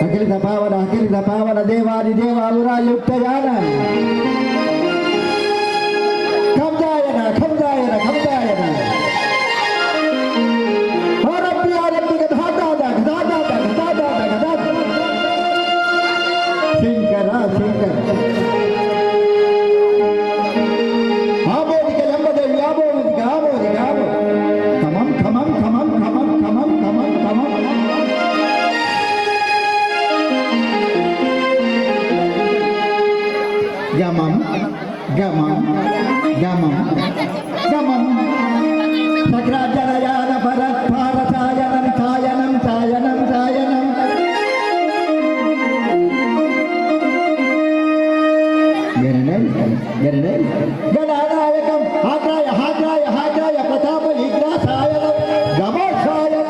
అఖిలిత పావన దేవాది దేవాలురాయుక్తయాన ఖంజాయన ఖంజాయన ఖంజాయన శంకర శంకర ఆమోదిక లంబదేవి ఆమోదిక ఆమోదిక ఆమో ఖమం ఖమం ఖమం ఖమం ఖమం ఖమం ఖమం గమం గమం గమం గమం సగ్రాజనయాన పరత్పారసాయనం సాయనం సాయనం సాయనం గణనాయకం హాగ్రాయ హాగ్రాయ హాగ్రాయ ప్రతాప విగ్రహాయనం గమసాయనం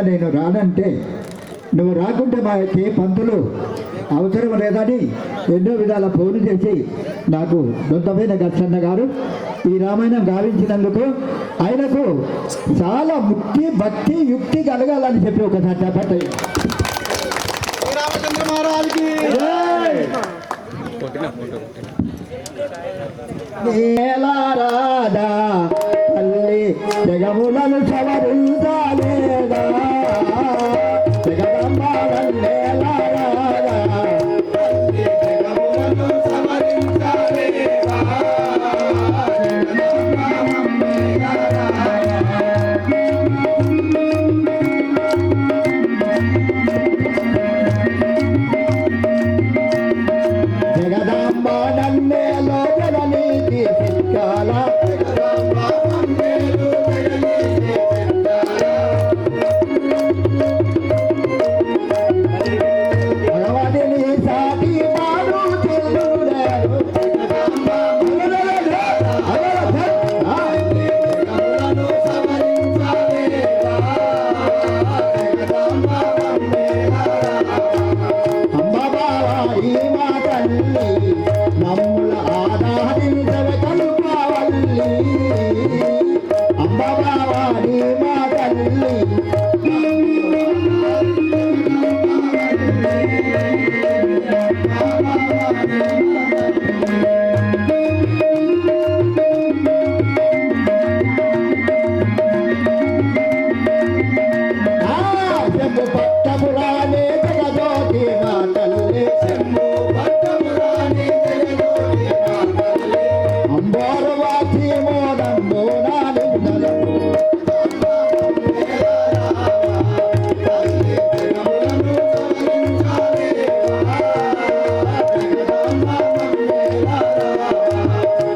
నేను రానంటే నువ్వు రాకుంటే మా పంతులు అవసరం లేదని ఎన్నో విధాల ఫోన్ చేసి నాకు దొంతమైన గచ్చన్న గారు ఈ రామాయణం గావించినందుకు ఆయనకు చాలా ముక్తి భక్తి యుక్తి కలగాలని చెప్పి ఒకసారి చెప్పండి. రాధా తల్లి జగములను సవరించాలేదా జగదంబ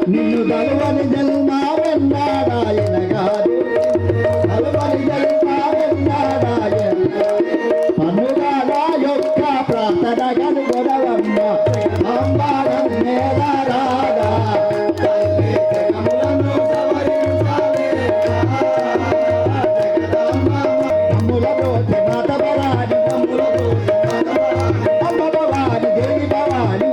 నిన్ను గలవని జన్మ వెన్నాడాయన గారు గలవని జన్మ వెన్నాడాయన పన్నుగాల యొక్క ప్రార్థన కనుగొనవమ్మ అంబారం మీద రాగా అమ్ములతో మాట భవాని అమ్మ భవాని దేవి భవాని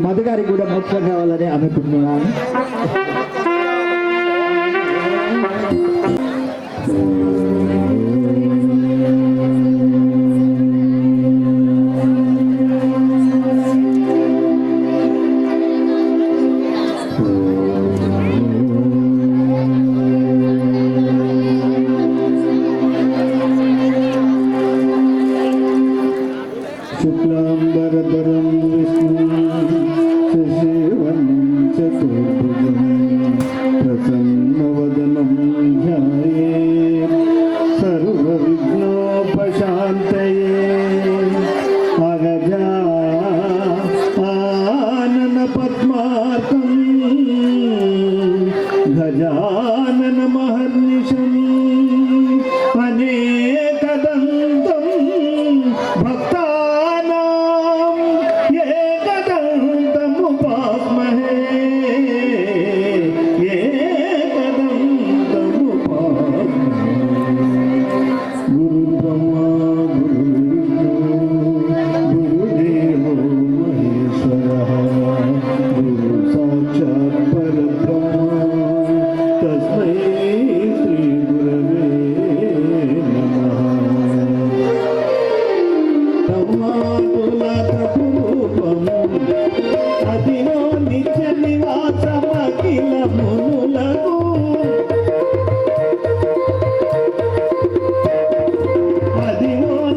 మధుగారికి కూడా మోక్షం కావాలని అనుకుంటున్నాను. శుక్లాంబరధరం విష్ణు శశివర్ణం చతుర్భుజం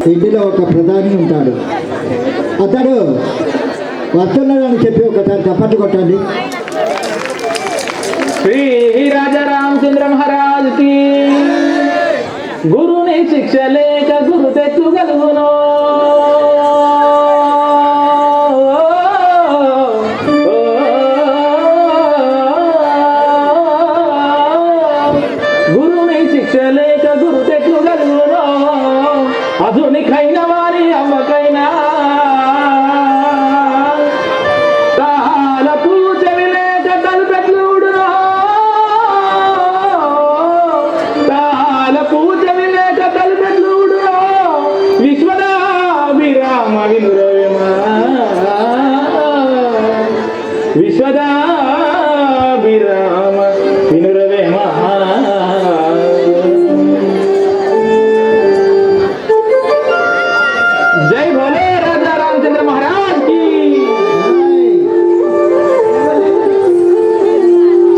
ఇంటిలో ఒక ప్రధాని ఉంటాడు. అతడు వస్తున్నాడని చెప్పి ఒకసారి చప్పట్లు కొట్టండి. శ్రీ రాజా రామచంద్ర మహారాజ్ కి గురుని శిక్ష లేక గురు తెచ్చుగలుగును. గురుని శిక్ష లేక గురు తెచ్చుగలుగును. అధునికైన వారి అమ్మకైనా విశ్వదాభిరామ వినురవేమ. జై భోలే రాజా రామచంద్ర మహారాజ్ కి.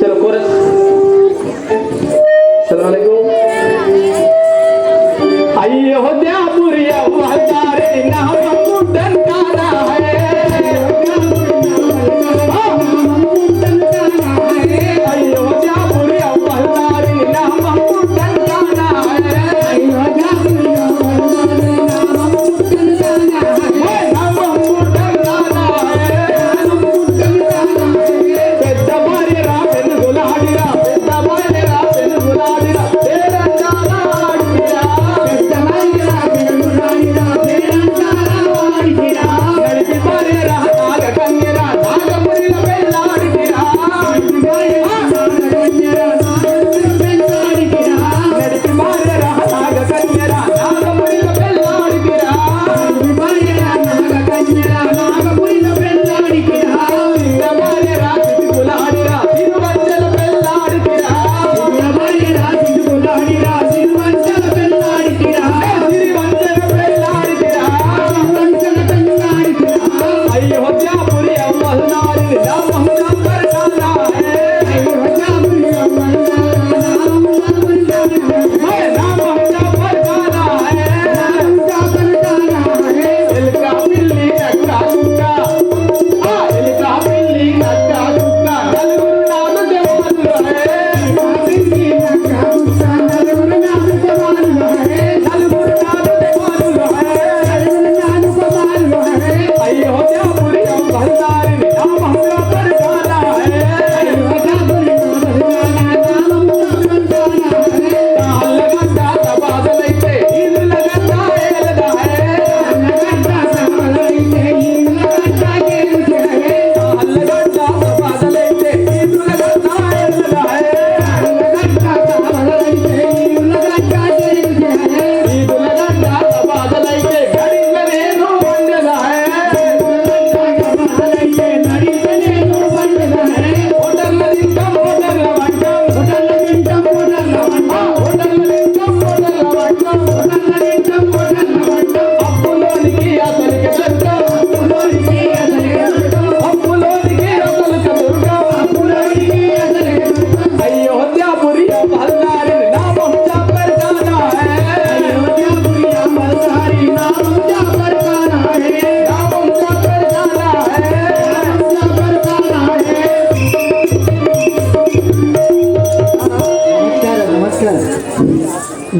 చలో కోరస్. సలాం అలైకుం. అయోధ్యాపురి అవతారే నామ ముద్దన్ కానా హై.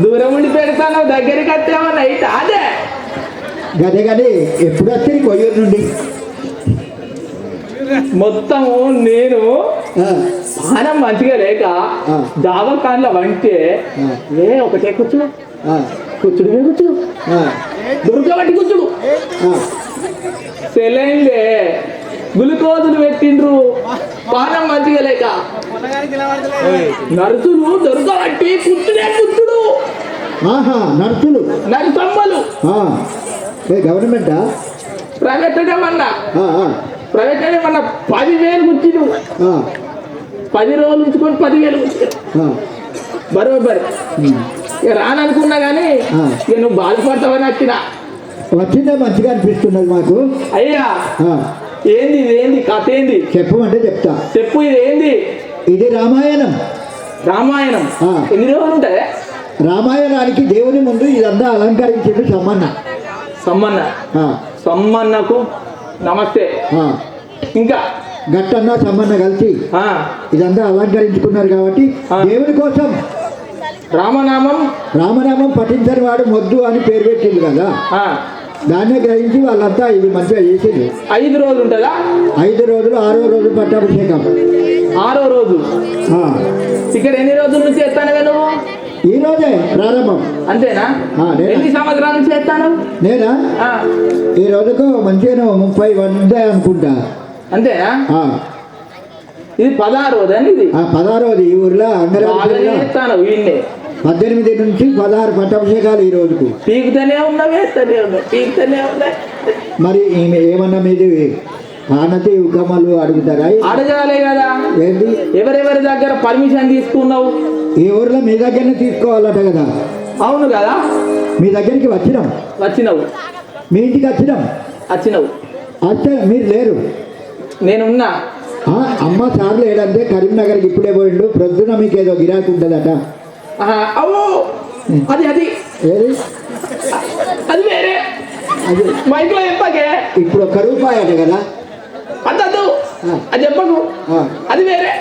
దూరం ఉండి పెడతాను, దగ్గరికి వచ్చామన్నా అయితే అదే గదే గదే. ఎప్పుడు వచ్చి కొయ్యూరు నుండి మొత్తము నేను పానం మంచిగా లేక దావకాన్లో వంటే ఒకటే కూర్చుడు కూర్చుడు కూర్చుడు దొరకబట్టి కూర్చుడు సెలైన్లే గ్లూకోజులు పెట్టిండ్రు పానం మంచిగా లేక నర్సులు దొరకబట్టి కూర్చుడే కూర్చుడు. నర్సులు నర్సమ్మలు గవర్నమెంటా ప్రైవేట్ ఏమన్నా 10,000 కూర్చుడు. 10 రోజులు ఉంచుకొని 10,000 కూర్చుడు బరోబర్. ఇక రాననుకున్నా కానీ ఇక నువ్వు బాధపడతావని వచ్చిందే మంచిగా అనిపిస్తున్నది మాకు. అయ్యా ఏంది ఏంది కథ ఏంది చెప్పమంటే చెప్తా. చెప్పు. ఇది ఏంది? ఇది రామాయణం. రామాయణం ఎన్ని రోజులు ఉంటాయి? రామాయణానికి దేవుని ముందు ఇదంతా అలంకరించింది సమ్మన్న. సమ్మన్న ఆ, సమ్మన్నకు నమస్తే. ఆ. ఇంకా గట్టన్న సమ్మన్న కలిసి ఆ, ఇదంతా అలంకరించుకున్నారు కాబట్టి ఆ. దేవుని కోసం రామనామం. రామనామం పఠించని వాడు మొద్దు అని పేరు పెట్టింది కదా, ఆ, దాన్నే గ్రహించి వాళ్ళంతా ఇది మంచిగా చేసింది. 5 రోజులు ఉంటుందా? 5 రోజులు 6వ రోజు పట్టాభిషేకం. 6వ రోజు. ఆ, ఇక్కడ ఎన్ని రోజుల నుంచి చేస్తానవే నువ్వు? ఈ రోజే ప్రారంభం. అంతేనా? ఆ, నేనా? ఎన్ని సంవత్సరాల నుంచి చేస్తాను? నేనా ఈ రోజుకు మంచిగా 30 వందే అనుకుంటా. అంతేనా? ఆ, ఇది 16 రోజు అని ఇది. 16వది ఈ ఊర్లో బాగా చేస్తాను వీళ్ళే. 18 నుంచి 16 పట్టాభిషేకాలు ఈ రోజుకు. పీకుతూనే ఉన్నా, వేస్తూనే ఉన్నా, పీకుతూనే ఉన్నా. మరి ఈమె ఏమన్నా మీది ఆనతి ఉగమలు అడుగుతారా? అడగాలే కదా. ఏంటి ఎవరెవరి దగ్గర పర్మిషన్ తీసుకున్నావు? ఈ ఊర్లో మీ దగ్గరనే తీసుకోవాలట కదా. అవును కదా. మీ దగ్గరికి వచ్చినాం, వచ్చినవు. మీ ఇంటికి వచ్చినాం. వచ్చినవు. అంటే మీరు లేరు. నేనున్నా. ఆ, అమ్మ సార్ లేడంటే కరీంనగర్కి ఇప్పుడే పోయిండు. ప్రొద్దున మీకు ఏదో గిరాకీ ఉంటుందట. అవో అది అది ఏది అది వేరే. అది మైక్లో చెప్పకే. ఇప్పుడు 1 రూపాయి అట కదా. అద్దద్దు, ఆ. అది చెప్పకు. ఆ, అది వేరే.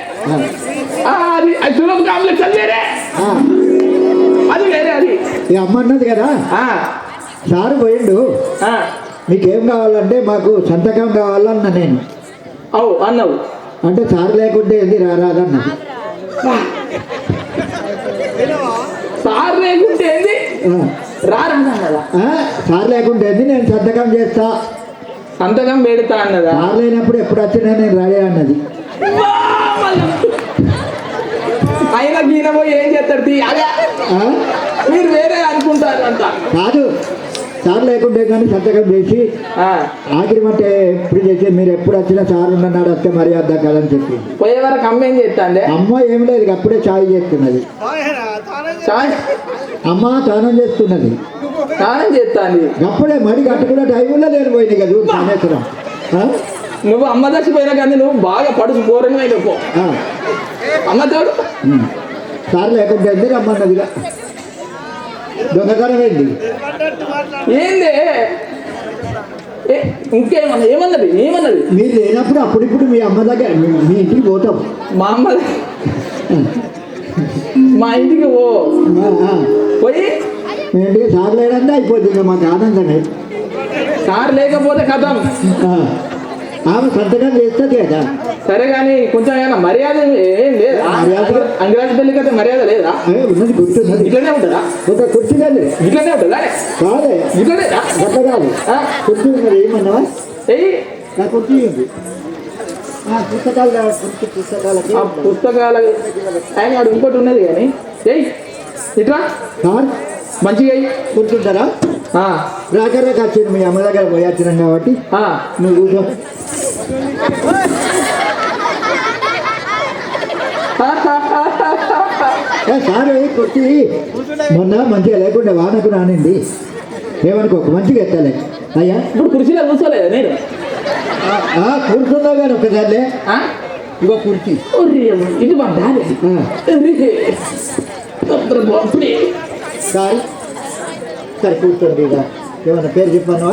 ఆ, అది అది సులభ కాంప్లెక్స్, అది వేరే. ఆ. అది వేరే. అది ఈ అమ్మ అన్నది కదా, ఆ, సారు పోయిండు, ఆ. మీకేం కావాలంటే మాకు సంతకం కావాలన్న నేను. అవు అన్నావు. అంటే సార్ లేకుంటే ఏంది రారాదన్నది. సార్ లేకుంటే ఏంది ఆ, రారన్నా కదా. ఆ, సార్ లేకుంటే ఏంది నేను సంతకం చేస్తా. సంతకం పెడతా అన్నదా? సార్ లేనప్పుడు ఎప్పుడు వచ్చినా నేను రాలే అన్నది. అయినా గీన పోయి ఏం చేస్తాడు? అదే ఆ? మీరు వేరే అనుకుంటారు అంత. కాదు, సార్ లేకుంటే కానీ సంతకం చేసి ఆఖరి అంటే ఎప్పుడు చేసి మీరు ఎప్పుడు వచ్చినా సార్ ఉన్నాడు వస్తే మర్యాద కదని చెప్పి పోయే వరకు అమ్మ ఏం చేస్తాండే? అమ్మ ఏం లేదు, అప్పుడే చాయ్ చేస్తున్నది. చాయ్ అమ్మ స్నానం చేస్తున్నది. స్నానం చేస్తాంది. అప్పుడే మడి కట్టుకున్న టైంలో నేను పోయింది కదా సాయంత్రం. నువ్వు అమ్మ దచ్చిపోయినా కానీ నువ్వు బాగా పడుచు పోరని పో. అమ్మ తోడు. సార్ లేకుంటే ఎందుకు రమ్మన్నదిగా. దొంగతనం ఏంది? ఏంది? ఇంకేమన్నా ఏమన్నది? ఏమన్నది? మీరు లేనప్పుడు అప్పుడిప్పుడు మీ అమ్మ దగ్గర మీ ఇంటికి పోతాం. మా అమ్మ మా ఇంటికి పోయి ఏంటి సార్ లేదంటే అయిపోద్ది ఇంకా మాకు ఆనందమే. సార్ లేకపోతే కథం. ఆమె సంతకం చేస్తుంది కదా. సరే కానీ కొంచెం ఏమైనా మర్యాద ఏం లేదు. అంగిరాజు పెళ్లి కదా మర్యాద లేదా? ఉన్నది గుర్తున్నది. ఇట్లనే ఉంటుందా? ఒక కుర్చీ లేదు. ఇట్లనే ఉంటుందా? కాదే ఇట్లనేదా? గట్ల కాదు. కుర్చీ ఉన్నది. ఏమన్నావా? నా కుర్చీ ఉంది. పుస్తకాలు కుర్చీ పుస్తకాలకి పుస్తకాల ఆయన వాడు ఇంకోటి ఉన్నది కానీ ఏయ్ ఇట్లా సార్ మంచిగా కూర్చుంటారా? రాకరాక వచ్చింది మీ అమ్మ దగ్గర పోయాచ్చినాం కాబట్టి నువ్వు కూర్చో. సార్ కుర్చీ మొన్న మంచిగా లేకుండా వానకు రానింది. ఏమనుకోక మంచిగా ఎత్తాలే. అయ్యా ఇప్పుడు కుర్చీలో కూర్చోలేదు నేను. కూర్చున్నావు కానీ ఒకసారిలే. ఇగో కుర్చీ ఇది పడ్డాలి. సార్ సరే కూర్చోండి. ఇక ఏమన్నా పేరు చెప్పాను?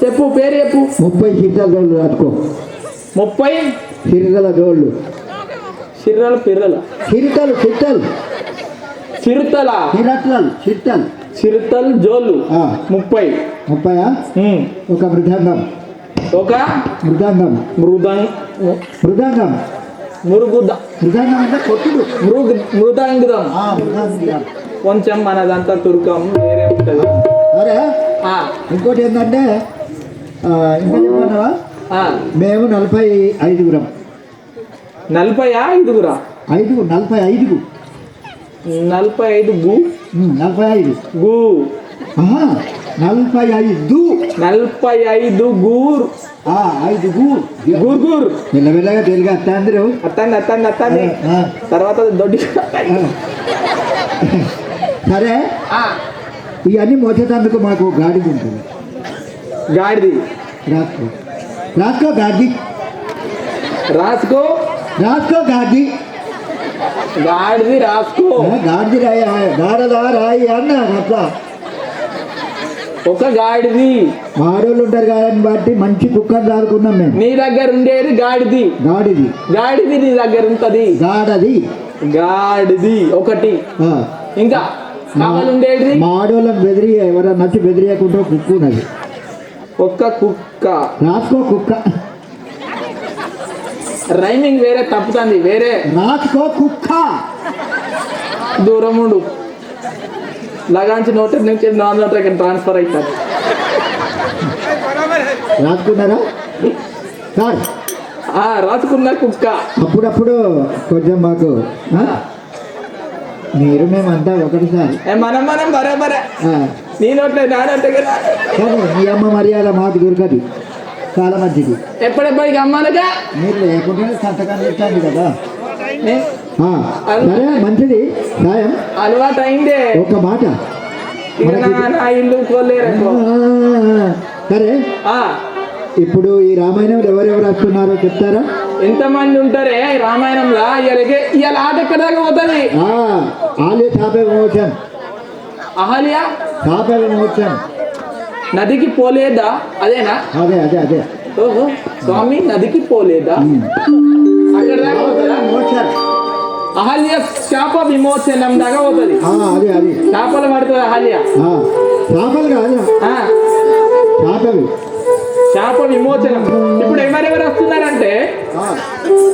చెప్పు, పేరు చెప్పు. 30 చిరుతల జోళ్ళు రాసుకో. 30 చిరుతల జోళ్ళు. చిర్రలు పిర్రల చిరుతలు చిరుతలు చిరుతల చిరతలు చిరుతలు చిరుతలు జోళ్ళు 30. ఒక మృదంగం. ఒక మృదంగం. మృదంగం అంటే కొట్టుడు. మృదంగం. కొంచెం మనదంతా తుర్కం వేరే ఉంటుంది. అరే ఇంకోటి ఏంటంటే ఇంకా చెప్పన్నావా? మేము 45 45 45 45 గు 45 గు 45 గూర్ 5 గూర్ గూర్ మెల్లమెల్లగా తెలుగు అందరూ అత్తండి తర్వాత దొడ్డి. సరే ఇవన్నీ మోసేటందుకు మాకు గాడిది ఉంటుంది. గాడిది రాసుకో గాడిది రాసుకో గాడిది రాసుకో గాడిది రాయి గాడదా రాయి అన్న అట్లా ఒక గాడిది. ఆడోళ్ళు ఉంటారు కాబట్టి బట్టి మంచి కుక్కర్ దాదుకున్నాం మేము. నీ దగ్గర ఉండేది గాడిది. గాడిది గాడిది నీ దగ్గర ఉంటది. గాడది గాడిది ఒకటి. ఇంకా కావాలి ఉండేది. మా ఆడోళ్ళని బెదిరి ఎవరైనా నచ్చి బెదిరియకుండా కుక్క ఉన్నది. ఒక్క కుక్క. రాసుకో కుక్క. రైమింగ్ వేరే తప్పుతుంది. వేరే రాసుకో కుక్క. దూరం ఉండు. లగాంచి నోటి నుంచి నాన్ నోటి ట్రాన్స్ఫర్ అవుతారు. రాసుకున్నారా సార్? రాసుకున్న కుక్క. అప్పుడప్పుడు కొంచెం మాకు మీరు మేమంతా ఒకటి సార్. మనం బరాబరే. నీ నోట్లే నానంటే కదా. కానీ మీ అమ్మ మర్యాద మాకు దొరకదు. చాలా మంచిది. ఎప్పుడెప్పటికి అమ్మాలిగా మీరు లేకుంటే సంతకం పెట్టండి కదా. సరే మంచిది. సాయం అలవాటు అయిందే. ఒక మాట ఇల్లు కోలేరు. సరే ఇప్పుడు ఈ రామాయణంలో ఎవరెవరు వస్తున్నారో చెప్తారా? ఎంతమంది ఉంటారే రామాయణంలో? ఇవాళ ఆట ఎక్కడ దాకా పోతుంది? ఆలయ తాపే విమోచన్. అహల్య తాపే విమోచన్. నదికి పోలేదా? అదేనా? అదే అదే అదే. ఓహో స్వామి నదికి పోలేదా? అక్కడ దాకా పోతుందా? అహల్య శాప విమోచనం దాకా పోతుంది. అది అది చేపలు పడుతుంది అహల్య. చేపలు కాదు, చేపలు. శాప విమోచనం. ఇప్పుడు ఎవరెవరు వస్తున్నారంటే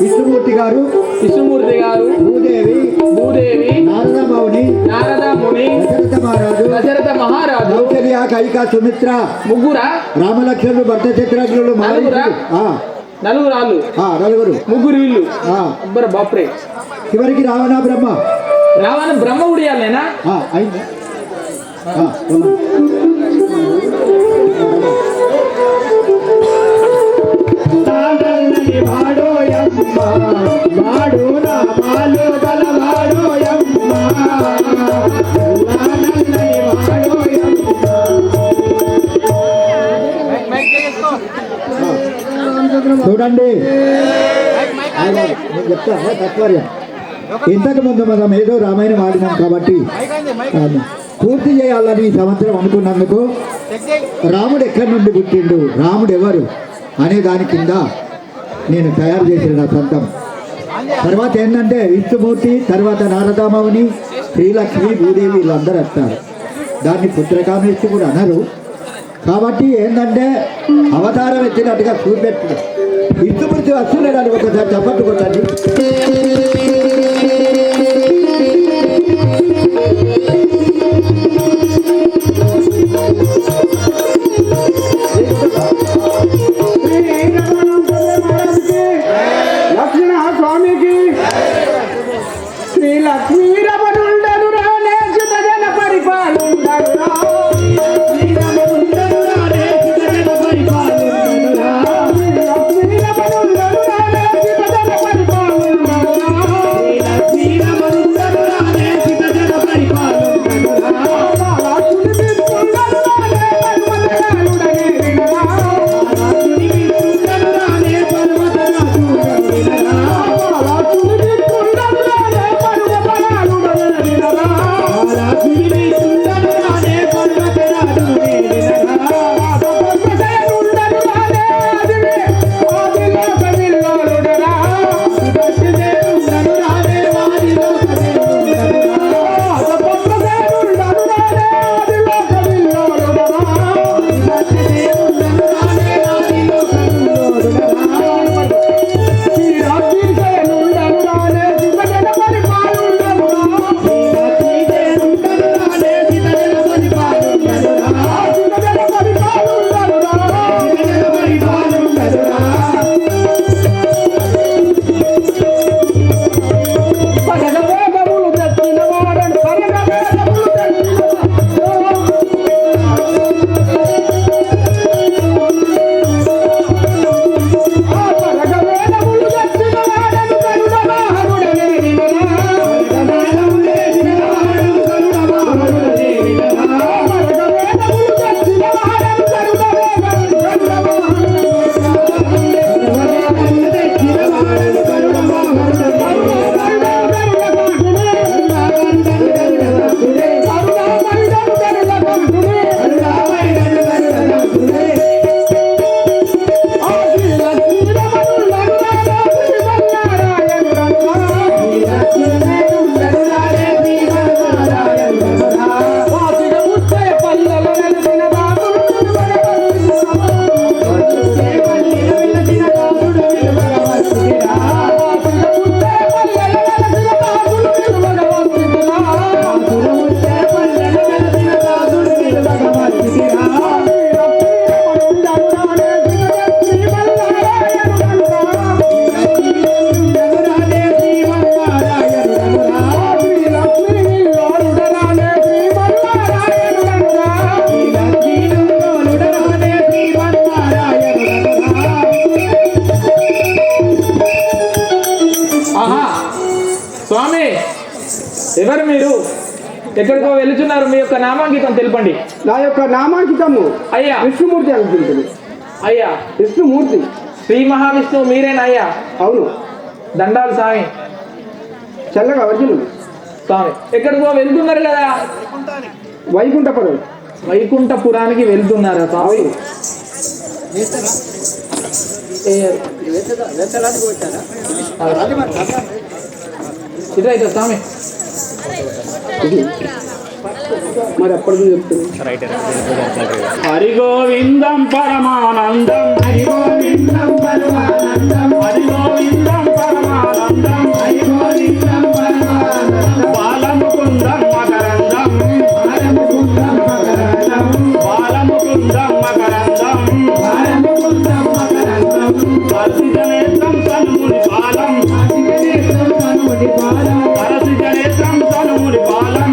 విష్ణుమూర్తి గారు, భూదేవి, నారద ముని, దశరథ మహారాజు, కైక, సుమిత్ర, ముగ్గురా? రామలక్ష్మణుడు, భర్త చిత్రజ్ఞుడు, నలుగురు, ముగ్గురు వీళ్ళు. అబ్బర బాప్రే. చివరికి రావణ బ్రహ్మ ఉడియాలేనా? అయింది. చూడండి, నేను చెప్తాను తత్పర్యం. ఇంతకు ముందు మనం ఏదో రామాయణం ఆడినాం కాబట్టి పూర్తి చేయాలని ఈ సంవత్సరం అనుకున్నందుకు రాముడు ఎక్కడి నుండి పుట్టిండు, రాముడు ఎవరు అనే దాని కింద నేను తయారు చేసిన నా సొంతం. తర్వాత ఏంటంటే విష్ణుమూర్తి, తర్వాత నారదామవుని, శ్రీలక్ష్మి, భూదేవి వీళ్ళందరూ వస్తారు. దాన్ని పుత్రకామేష్టి కూడా అనరు. కాబట్టి ఏంటంటే అవతారం ఎత్తినట్టుగా చూపెట్టు. విష్ణుమూర్తి వస్తున్నాడని ఒకసారి చప్పట్టు కొట్టండి. లక్ష్మణ స్వామికి శ్రీ లక్ష్మీ రమణుండను రానే సుత జన పరిపాలుండను రా. ఎక్కడికో వెళుతున్నారు, మీ యొక్క నామాంకితం తెలపండి. నా యొక్క నామాంకితము అయ్యా విష్ణుమూర్తి అనుకుంటుంది. అయ్యా విష్ణుమూర్తి. శ్రీ మహావిష్ణువు మీరేనా అయ్యా? అవును. దండాలు స్వామి. చల్లగా వర్జులు స్వామి ఎక్కడికో వెళ్తున్నారు కదా? వైకుంఠపురం. వైకుంఠపురానికి వెళ్తున్నారా స్వామి? ఇదైతే స్వామి మరి అప్పటికి చెప్తుంది. హరి గోవిందం పరమానందం, హరి గోవిందం పరమానందం, హరి గోవిందం పరమానందం, హరి గోవిందం పరమానందం, బాలముకుందం మకరందం, బాలముకుందం మకరందం, బాలముకుందం మకరందం, బాలముకుందం మకరందం, కర్సిజనేత్రం సన్ముని బాలం, కర్సిజనేత్రం సన్ముని బాలం, కర్సిజనేత్రం సన్ముని బాలం,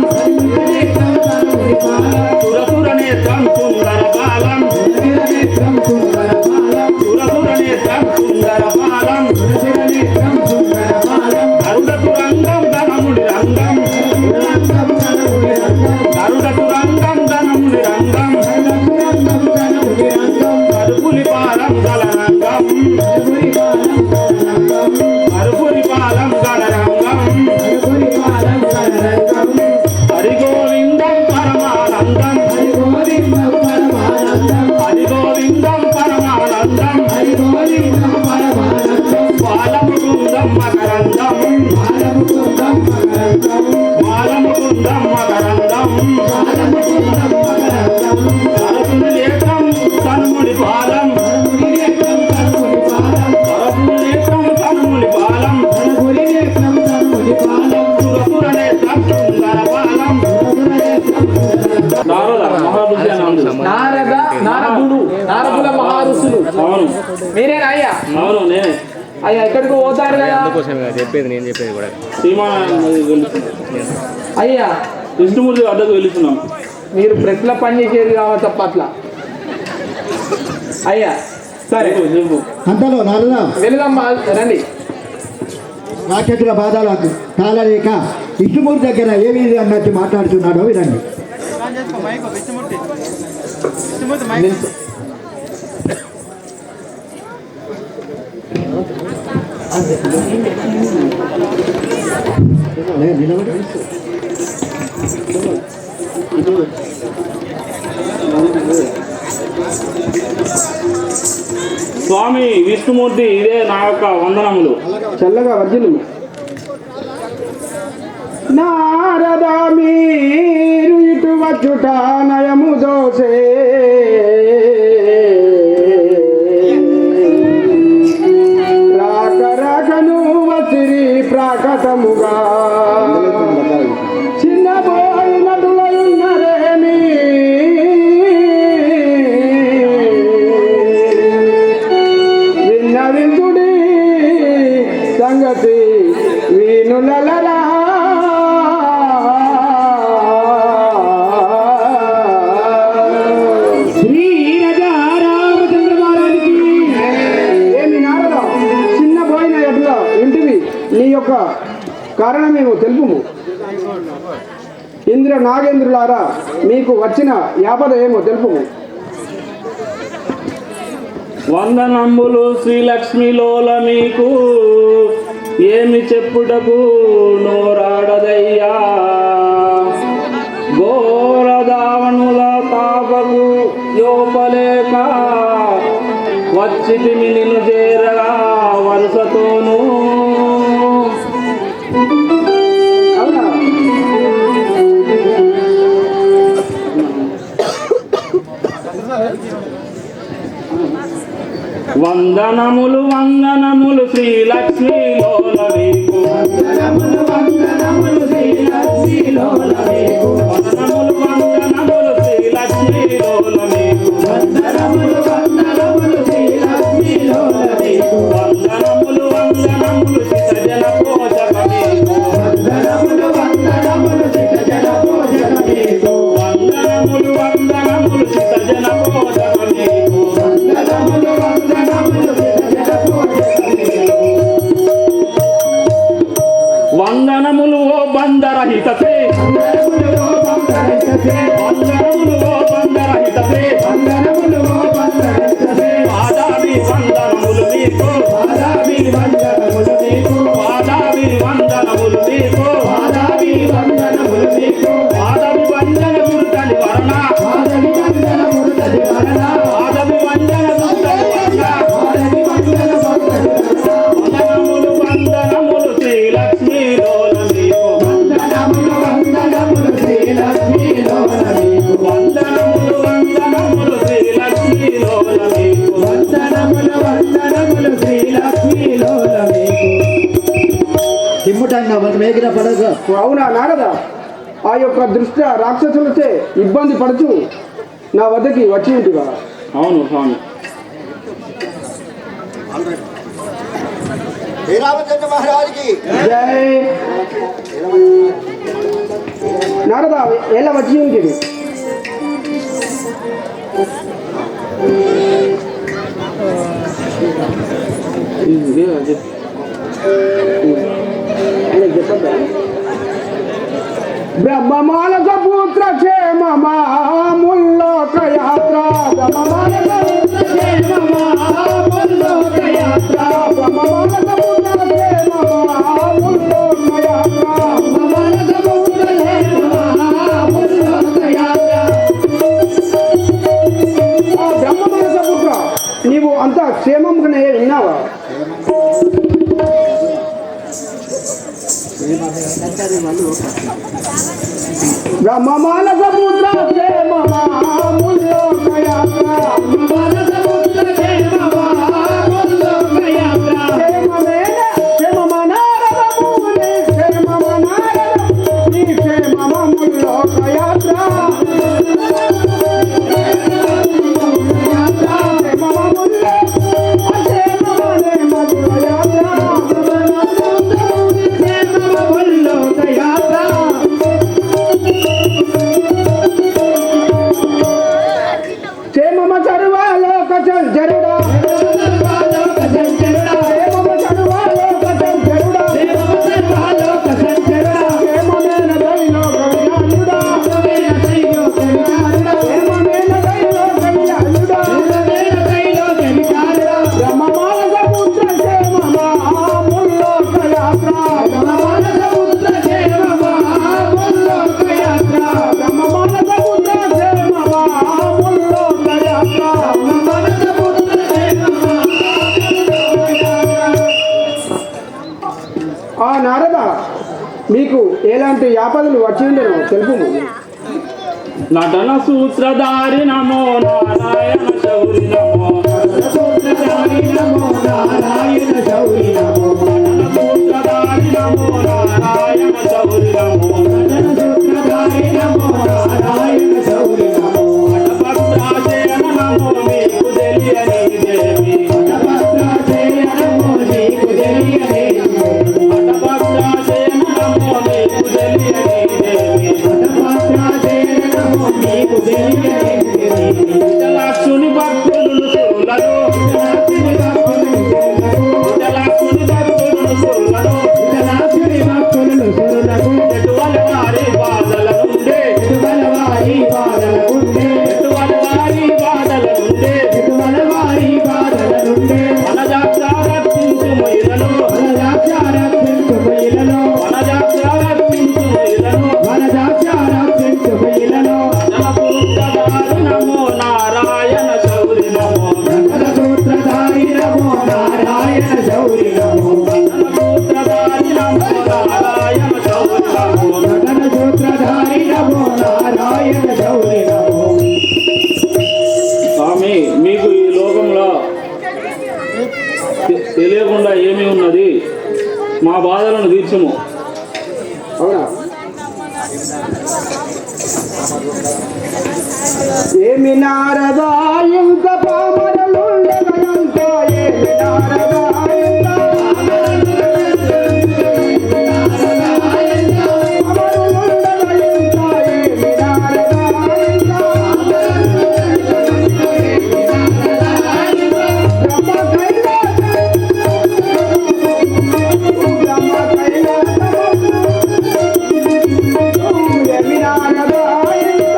సురసురనేత్రం సుందర బాలం, సురసురనేత్రం సుందర బాలం, సురసురనేత్రం సుందర బాలం, సురసురనేత్రం సుందర బాలం, కరుడకు రంగం ధనముని రంగం, కరుడకు రంగం ధనముని రంగం, కరుపులి పాలం గలరంగం, కరుపులి పాలం గలరంగం, హరి గోవిందం పరమానందం, హరి గోవిందం పరమానందం, హరి గోవిందం పరమానందం, హరి గోవిందం పరమానందం, బాలముకుందం మకరందం, బాలముకుందం మకరందం, బాలముకుందం మకరందం, బాలముకుందం మకరందం, కరపుని నేత్రం కనుముడి బాలం, కనుముడి నేత్రం కనుముడి బాలం, కరపుని నేత్రం కనుముడి బాలం, కనుముడి నేత్రం కనుముడి బాలం, సురసుర నేత్రం సుందర బాలం, నారదుల మహారుషులు మీరేనా అయ్యా? అవును నేనే. అయ్యా ఎక్కడికి పోతారు కదా? చెప్పేది నేను చెప్పేది కూడా అయ్యా విష్ణుమూర్తి అడ్డకు వెళ్తున్నాం. మీరు ప్రెస్ల పని చేసేది కావచ్చు అప్పట్ల. అయ్యా సరే అంతలో నాలుగు వెలుగమ్మ రండి. రాక్షసుల బాధలకు తాళలేక విష్ణుమూర్తి దగ్గర ఏ విధంగా వచ్చి మాట్లాడుతున్నాడో వినండి. స్వామి విష్ణుమూర్తి, ఇదే నా యొక్క వందనములు. చల్లగా వర్జులు. నారద మీరు ఇటు వచ్చుట నయము దోసే, రాక రాకను వచ్చిరి ప్రాకటముగా, చిన్నబోయినటులయున్నరేమి విన్నవిందుడి సంగతి వీనులరా. నీ యొక్క కారణమేమో తెలుపుము. ఇంద్ర నాగేంద్రులారా మీకు వచ్చిన యాపద ఏమో తెలుపుము. వందనంబులు శ్రీలక్ష్మిలోల మీకు ఏమి చెప్పుటకు నోరాడదయ్యా, ఘోరదావనుల తాపకు యోపలేక వచ్చితిమి నిన్ను చేరగా వరుసతోనూ. అవునా? వందనములు వందనములు శ్రీలక్ష్మిలోల మీకు, వందనములు వందనములు శ్రీలక్ష్మిలోల మీకు, వందనములు వందనములు శ్రీలక్ష్మిలోల మీకు, వందనములు వందనములు శ్రీలక్ష్మిలోల మీకు, వందనములు వందనములు చిత్తజన పోషక మీకు, వందనములు వందనములు చిత్తజన పోషక మీకు, వందనములు వందనములు చిత్తజన పోషక మీకు, వందనములు వందనములు చిత్తజన పోషక మీకు. వందనములు ఓ బందరహితతే, వందనములు ఓ వందనములు ఓ బందరహిత శ్రీ వందనములు ఓ బందరహితశ్రీ పాదాభి వందనములు మీకు పాదాభి వందనములు మీకు పాదాభి వందనములు మీకు పాదాభి వందనములు మీకు పాదవి వందనములు తని వరణ పాదవి వందనములు తది వరణ పాదవి వందనములు తని వరణ పాదవి వందనములు తది వరణ వందనములు వందనములు శ్రీలక్ష్మీ లోల మీకు వందనములు వందనములు శ్రీలక్ష్మీ లోల మీకు వందనములు వందనములు శ్రీలక్ష్మీ లోల మీకు వందనములు వందనములు శ్రీలక్ష్మీ లోల మీకు తిమ్ముటంగా మన మేగిన పడదు అవునా నారద ఆ యొక్క దృష్ట్యా రాక్షసులచే ఇబ్బంది పడుతూ నా వద్దకి వచ్చి ఉంటివా? అవును స్వామి. శ్రీరామచంద్ర మహారాజుకి జై నారద ఎలా వచ్చి ఉంటుంది? బ్రహ్మమానస పుత్ర క్షేమమాముల్లోక యాత్ర బ్రహ్మమానస పుత్ర క్షేమమాముల్లోక యాత్ర బ్రహ్మమానస పుత్ర క్షేమమాముల్లోక యాత్ర బ్రహ్మమానస పుత్ర క్షేమమాముల్లోక యాత్ర. ఆ బ్రహ్మమానస పుత్ర నీవు అంతా క్షేమంగానే విన్నావా? బ్రహ్మమానస పుత్ర క్షేమమాముల్లోక యాత్ర బ్రహ్మమానస పుత్ర క్షేమమాముల్లోక యాత్ర క్షేమమేన క్షేమమనారదముని క్షేమమనారదముని క్షేమమాముల్లోక యాత్ర క్షేమమాముల్లోక అక్షేమమనే మధుర యాత్ర క్షేమమాముల్లోక యాత్ర. క్షేమమ చరువాలోక చంచరుడా క్షేమమ చరువాలోక చంచరుడా క్షేమమేన దైలోక విలాసుడా క్షేమమేన దైలోక విలాసుడా బ్రహ్మమానస పుత్ర క్షేమమాముల్లోక యాత్ర బ్రహ్మమానస పుత్ర క్షేమమాముల్లోక యాత్ర బ్రహ్మమానస పుత్ర క్షేమమాముల్లోక యాత్ర బ్రహ్మమానస పుత్ర ఆ నారద మీకు ఎలాంటి ఆపదలు వచ్చి ఉండేనో తెలుపు. నటన సూత్రధారి నమో నారాయణ శౌరి నమో సూత్రధారి నమో నారాయణ శౌరి నమో నటన సూత్రధారి నమో నారాయణ శౌరి నమో సూత్రధారి నమో నారాయణ శౌరి నమో భద్రాశయన నమో మీకు తెలియని దేవి భద్రాశయ నమో నీకు తెలియనే భద్రాశయన నమో మీకు తెలియని దేవి భద్రాశయ నమో నీకు తెలియనే లక్ష్ముని భక్తులు సురులను లక్ష్ముని భక్తులు సురులను విఠలాక్షుని భక్తులను సురులకు ఎటువంటి వారి బాధల నుండి వారి బాధల ఉండే ఎటువంటి వారి బాధల నుండి వారి బాధల నుండే వనజాక్ష రక్షించు మహిళను వనజాక్షారక్షించు వనజాక్ష రక్షించు మహిళను వనజాక్షారక్షించు జనపుత్రధారి నమో నారాయణ శౌరి నమో సూత్రధారి నమో నారాయణ శౌరి నమో జనపుత్రధారి నమో నారాయణ శౌరి నమో గగన సూత్రధారి నమో నారాయణ శౌరి నమో. స్వామి మీకు ఈ లోకంలో తెలియకుండా ఏమి ఉన్నది? మా బాధలను తీర్చుము. అవునా? ఏమి నారదా ఇంత పామరలుండగనంత ఏమి నారదా ఇంత పామరలుండగనంత ఏమి నారదా ఇంత బ్రహ్మ కైలాసము ఏమి నారదా ఇంత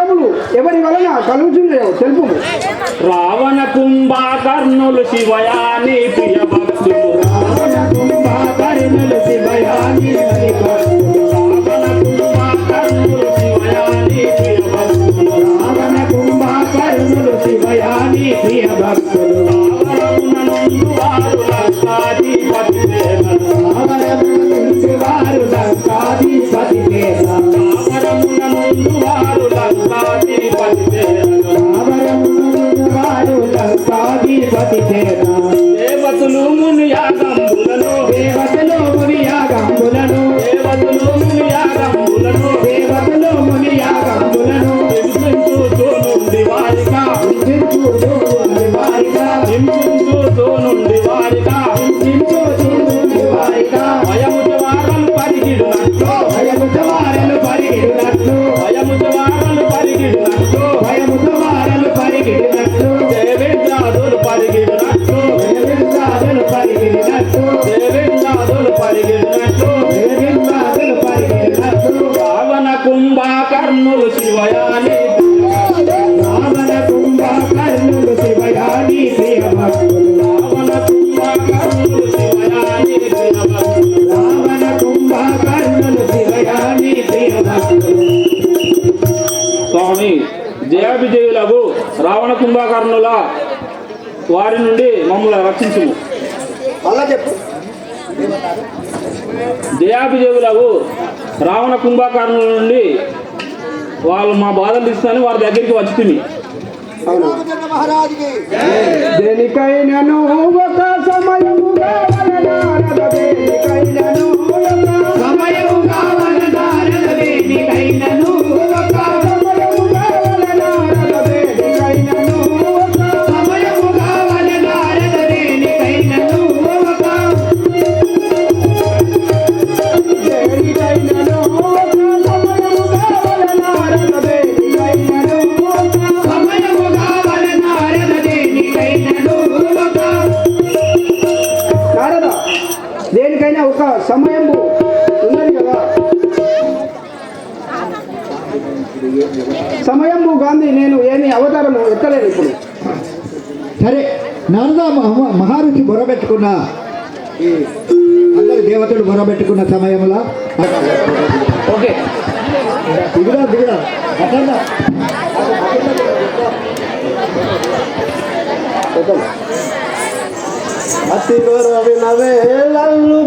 కష్టములు ఎవరి వలన కలుగుతున్నాయో తెలుపు. రావణ కుంభకర్ణులు శివయాని ప్రియ భక్తులు. రావణ కుంభకర్ణులు శివయాని ప్రియ భక్తులు. రావణ కుంభకర్ణులు శివయాని ప్రియ భక్తులు. రావణ కుంభకర్ణులు శివయాని ప్రియ భక్తులు. రావణమునందు వారు లంకాధిపతి సేనలు. రావణమునందు వారు లంకాధిపతి సేనలు. రావణమునందు వారు లంకాధిపతి సేనలు. రావణమునందు వారు లంకాధిపతి సేనలు. దేవతలు ముని యాగంబులను. దేవతలు ముని యాగంబులను. దేవతలు ముని యాగంబులను. దేవతలు ముని యాగంబులను. హింసించుచు నుండి వారిగా. హింసించుచు నుండి వారిగా. హింసించుచు నుండి వారిగా. హింసించుచు నుండి వారిగా. భయముచ వారలు పరిగిడునట్లు. భయముత వారలు పరిగిడునట్లు. భయముచ వారలు పరిగిడునట్లు. భయముత వారలు పరిగిడునట్లు. దేవేంద్రాదులు పరిగిడునట్లు. దేవేంద్రాదులు పరిగిడునట్లు. దేవేంద్రాదులు పరిగిడునట్లు. దేవేంద్రాదులు పరిగిడునట్లు. రావణ కుంభకర్ణులు శివయాని. రావణ కుంభకర్ణులు శివయాని ప్రియ భక్తులు. రావణ కుంభకర్ణులు శివయాని ప్రియ భక్తులు. రావణ కుంభకర్ణులు శివయాని ప్రియ భక్తులు. స్వామి జయాభిజయులకు రావణ కుంభకర్ణుల వారి నుండి మమ్మల్ని రక్షించుము. అలా చెప్పు. జయాభిజయులకు రావణ కుంభకర్ణుల నుండి వాళ్ళు మా బాధలు తీస్తాని వారి దగ్గరికి వచ్చి తిని. అవునా? దేనికైనను ఒక సమయము కావలనారద. దేనికైనను ఒక సమయము కావలనారద. దేనికైనను ఒక సమయము కావలనారద. దేనికైనను ఒక సమయము కావలనారద. దేనికైనను ఒక దేనికైనను ఒక సమయము కావలనారద. దేనికైనను ఒక సమయము కావలనారద. దేనికైనను ఒక నారద, దేనికైనా ఒక సమయము ఉన్నది కదా. సమయము గాంధీ నేను ఏమి అవతారము ఎత్తలేదు ఇప్పుడు. సరే నారద మహారుషి బొరబెట్టుకున్న ఈ అందరు దేవతలు బొరబెట్టుకున్న సమయంలో ఓకే దిగుదా దిగుదా అట్లా అతి వినవే లల్లు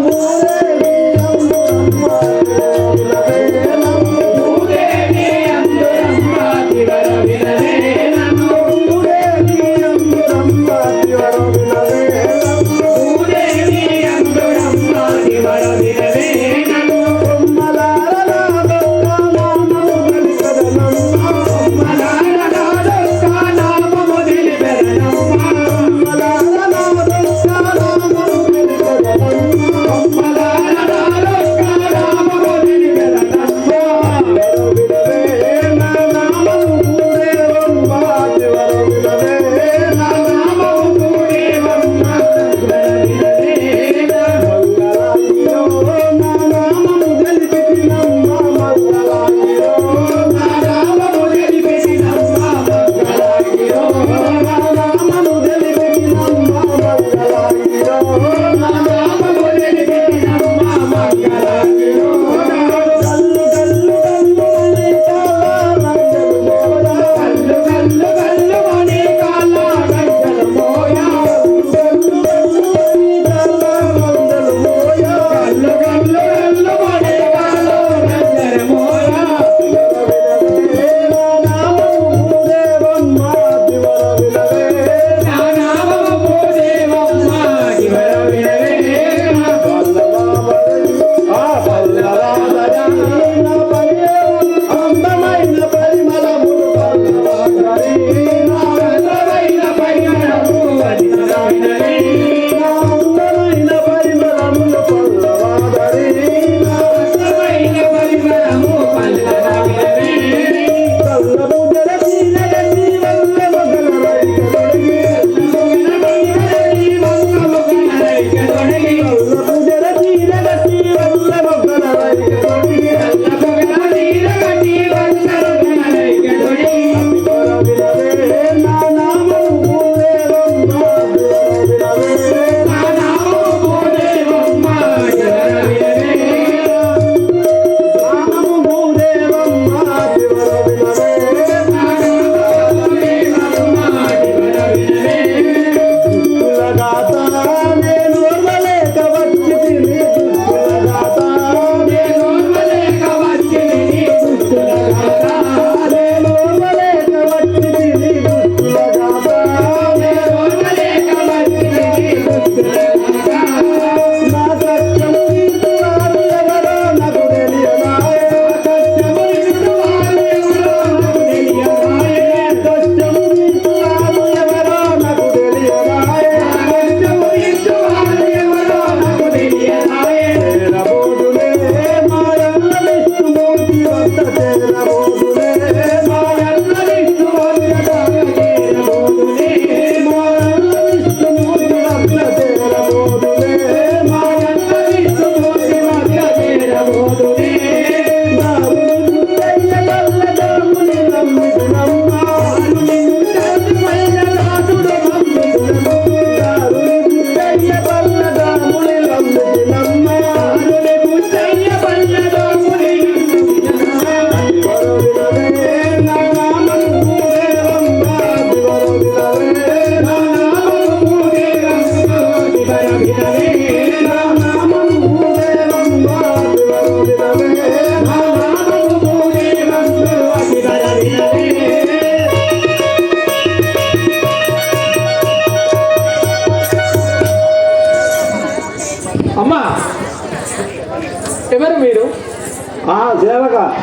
రామ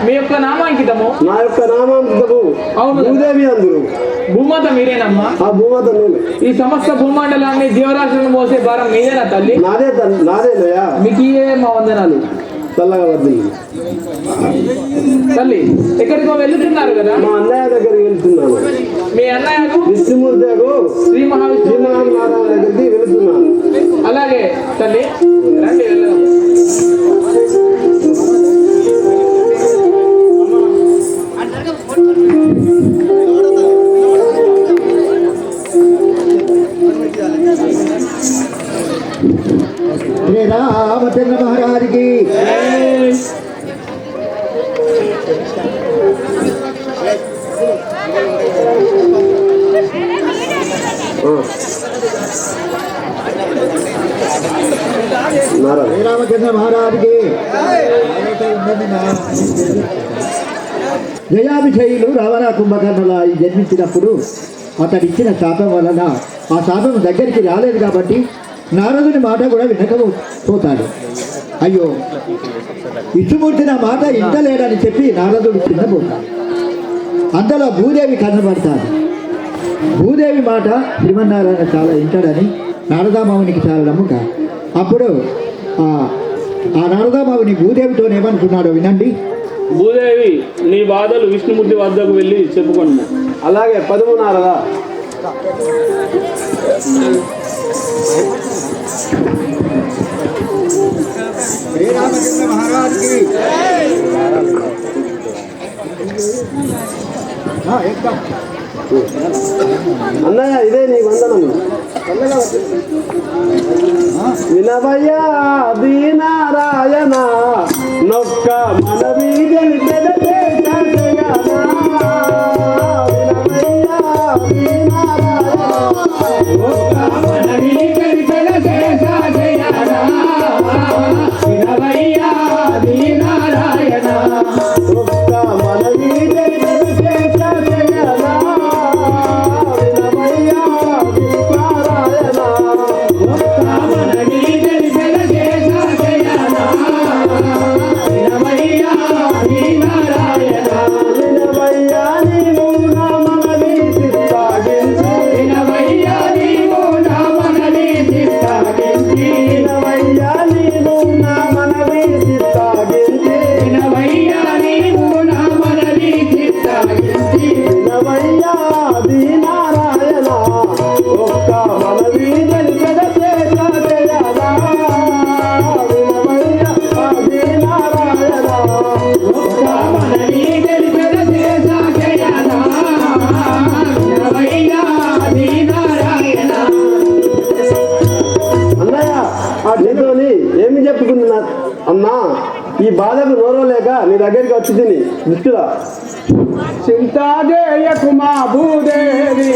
మీ యొక్క నామాంకితము? నా యొక్క నామాంకితము అవును. భూదేవి అందరు. భూమాత మీరేనమ్మా? ఆ భూమాత నేను. ఈ సమస్త భూమండలాన్ని జీవరాశులను మోసే భారం మీదేనా తల్లి? నాదేనయ్యా. మీకు మా వందనాలు. చల్లగా వద్దు. తల్లి ఎక్కడికో వెళ్తున్నారు కదా? మా అన్నయ్య దగ్గరికి వెళ్తున్నాను. మీ అన్నయ్యకు విష్ణుమూర్తికు శ్రీ నారాయణ దగ్గరికి వెళ్తున్నాను. అలాగే తల్లి రండి వెళ్దాం. శ్రీ రామచంద్ర మహారాజుకి శ్రీరామచంద్ర మహారాజుకి జయాభిషేయులు రావణ కుంభకర్ణుల జన్మించినప్పుడు అతడిచ్చిన శాపం వలన ఆ శాపం దగ్గరికి రాలేదు కాబట్టి నారదుని మాట కూడా వినకపోతాడు. అయ్యో విష్ణుమూర్తి నా మాట ఇంటలేడని చెప్పి నారదుడు చిన్నపోతాడు. అంతలో భూదేవి కనబడతాడు. భూదేవి మాట శ్రీమన్నారాయణ చాలా ఇంటాడని నారదామావునికి చాలా నమ్మక. అప్పుడు ఆ నారదామావుని భూదేవితోనేమనుకున్నాడో వినండి. భూదేవి నీ బాధలు విష్ణుమూర్తి వద్దకు వెళ్ళి చెప్పుకోండి. అలాగే 13 నారదా. శ్రీరామచంద్ర మహారాజుకి అన్నయ్య ఇదే నీ వందనము. వినవయ్యా దీనారాయణ నొక్క మనవి ఏమి చెప్పుకుంటున్నా అన్నా, ఈ బాధకు నోరలేక నీ దగ్గరికి వచ్చి తిని దృష్టిలో చింతాదేయకు మా భూదేవి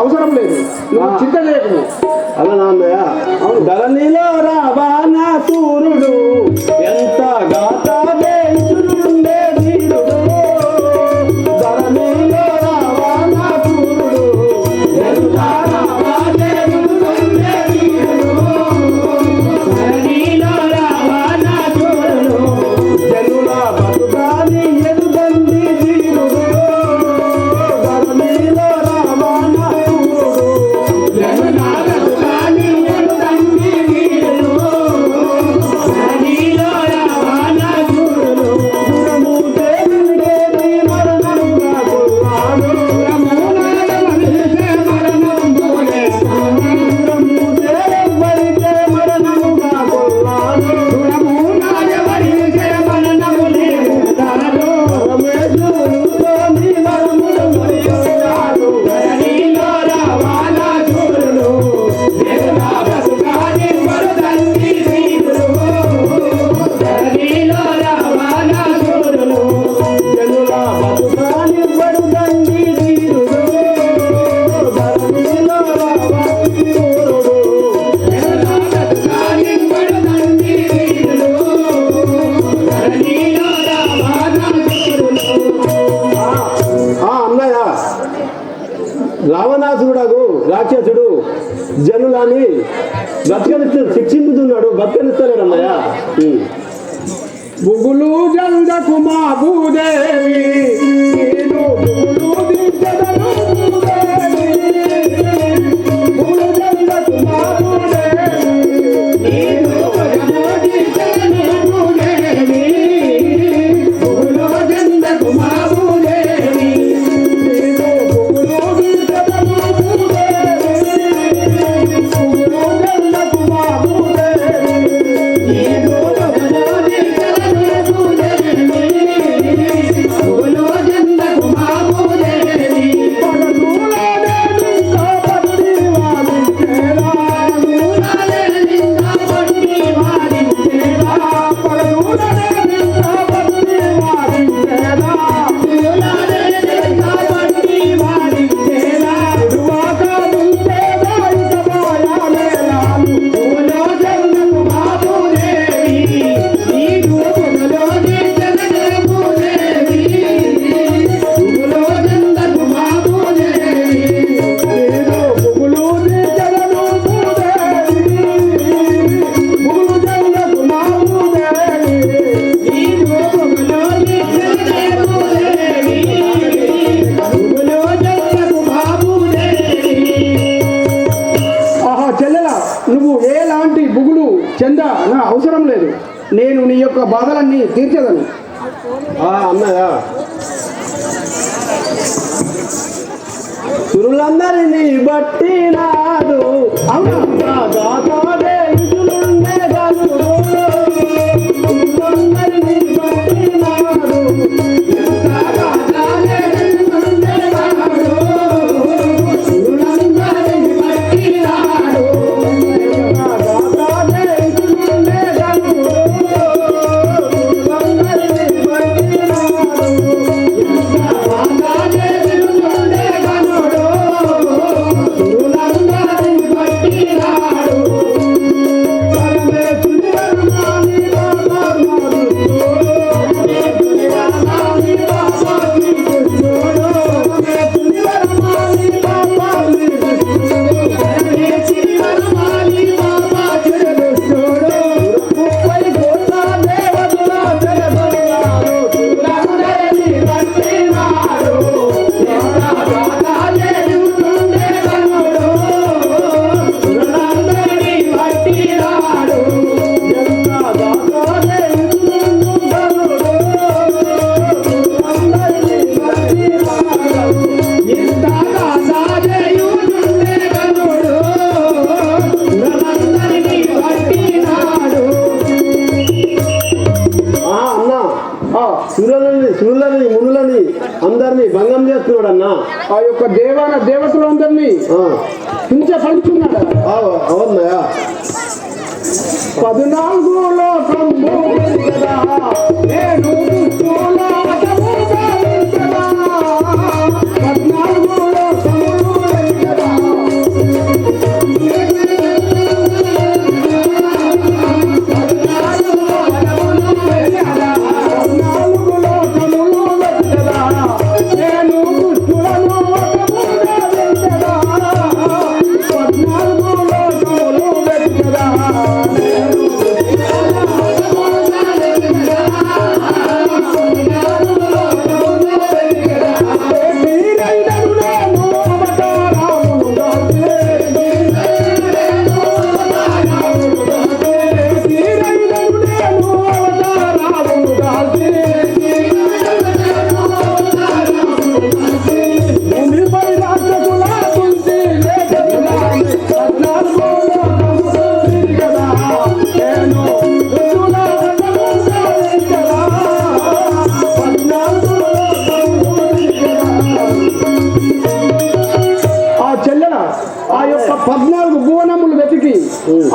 అవసరం లేదు, చింత లేదు. అలా నాన్నయ్య ధరణిలో రావానా సూర్యుడు ఎంత గాతాడే ఇసురుండే ధీరుడు. ధరణిలో రావానా సూర్యుడు ఎంత రావాడే ఇసురుండే ధీరుడు. ధరణిలో రావానా సూర్యుడు జనుల బతుకాని ఎదుగంది ధీరుడు. బకాసుడు రాక్షసుడు జనులని శిక్షింపుతున్నాడు, బతకనిస్తలేడమ్మయ్యా. బుగులు జందకు మా భూదేవి బుగులు దించదను భూదేవి, బుగులు జందకు మా భూదేవి బుగులు జందకు మా భూదేవి, బుగులు దించదను భూదేవి, బుగులు జందకు మా భూదేవి. నువ్వు ఏలాంటి బుగులు చెంద నా అవసరం లేదు, నేను నీ యొక్క బాధలన్నీ తీర్చేదను. అన్నయ్య సురులందరినీ బట్టి నాడు సురులని మునులని అందరినీ భంగం చేస్తున్నాడు అన్న. ఆ యొక్క దేవతలందరినీ హింసపడుతున్నాడు. అవునయ్యా. 14 లోకంబు కదా నేను దుష్టుల వశముగా ఉంచెదా, 14 లోకములు కదా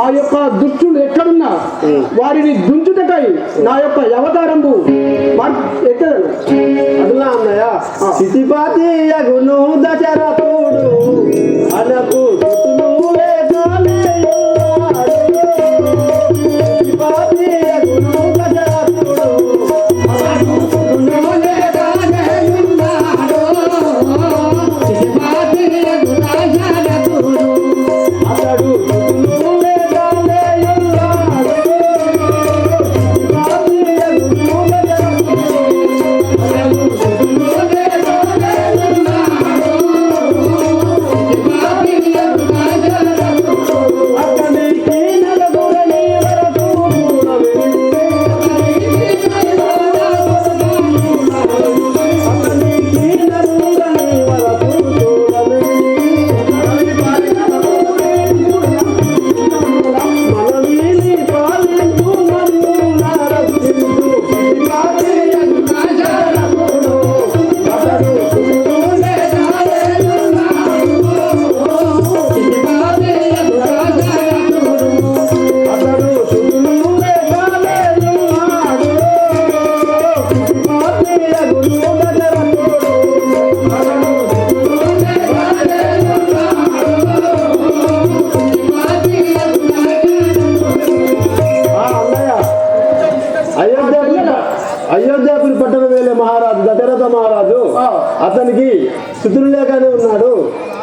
ఆ యొక్క దుష్టులు ఎక్కడున్నా వారిని దుంచుటకై నా యొక్క అవతారంబు ఎత్తదను. అదులా అన్నయ్య సితిపాతి యగును దశరథుడు అనకు సితిపాతి యగును దశరథుడు సితిపాతి యగును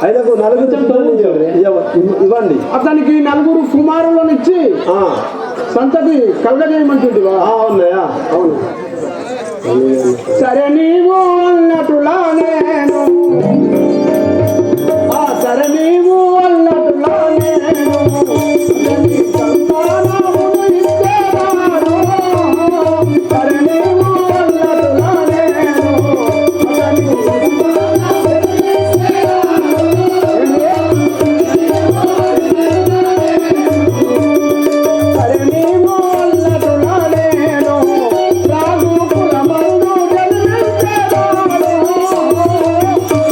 ఆయనకు ఇవ్వండి. అతనికి 4 కుమారులను ఇచ్చి సంతతి కలగజేయమంటుంటివా? అవునయ్యా, అవును. సరే నీవు అన్నట్టులా నేను, సరే నీవు అన్నట్టులా నేను సంతానమును ఇచ్చేవాడు. సరే నీవు అన్నట్టులా నేను సరే నీవు అన్నట్టులా నేను రాజు కులమందు జన్మించేవాడు.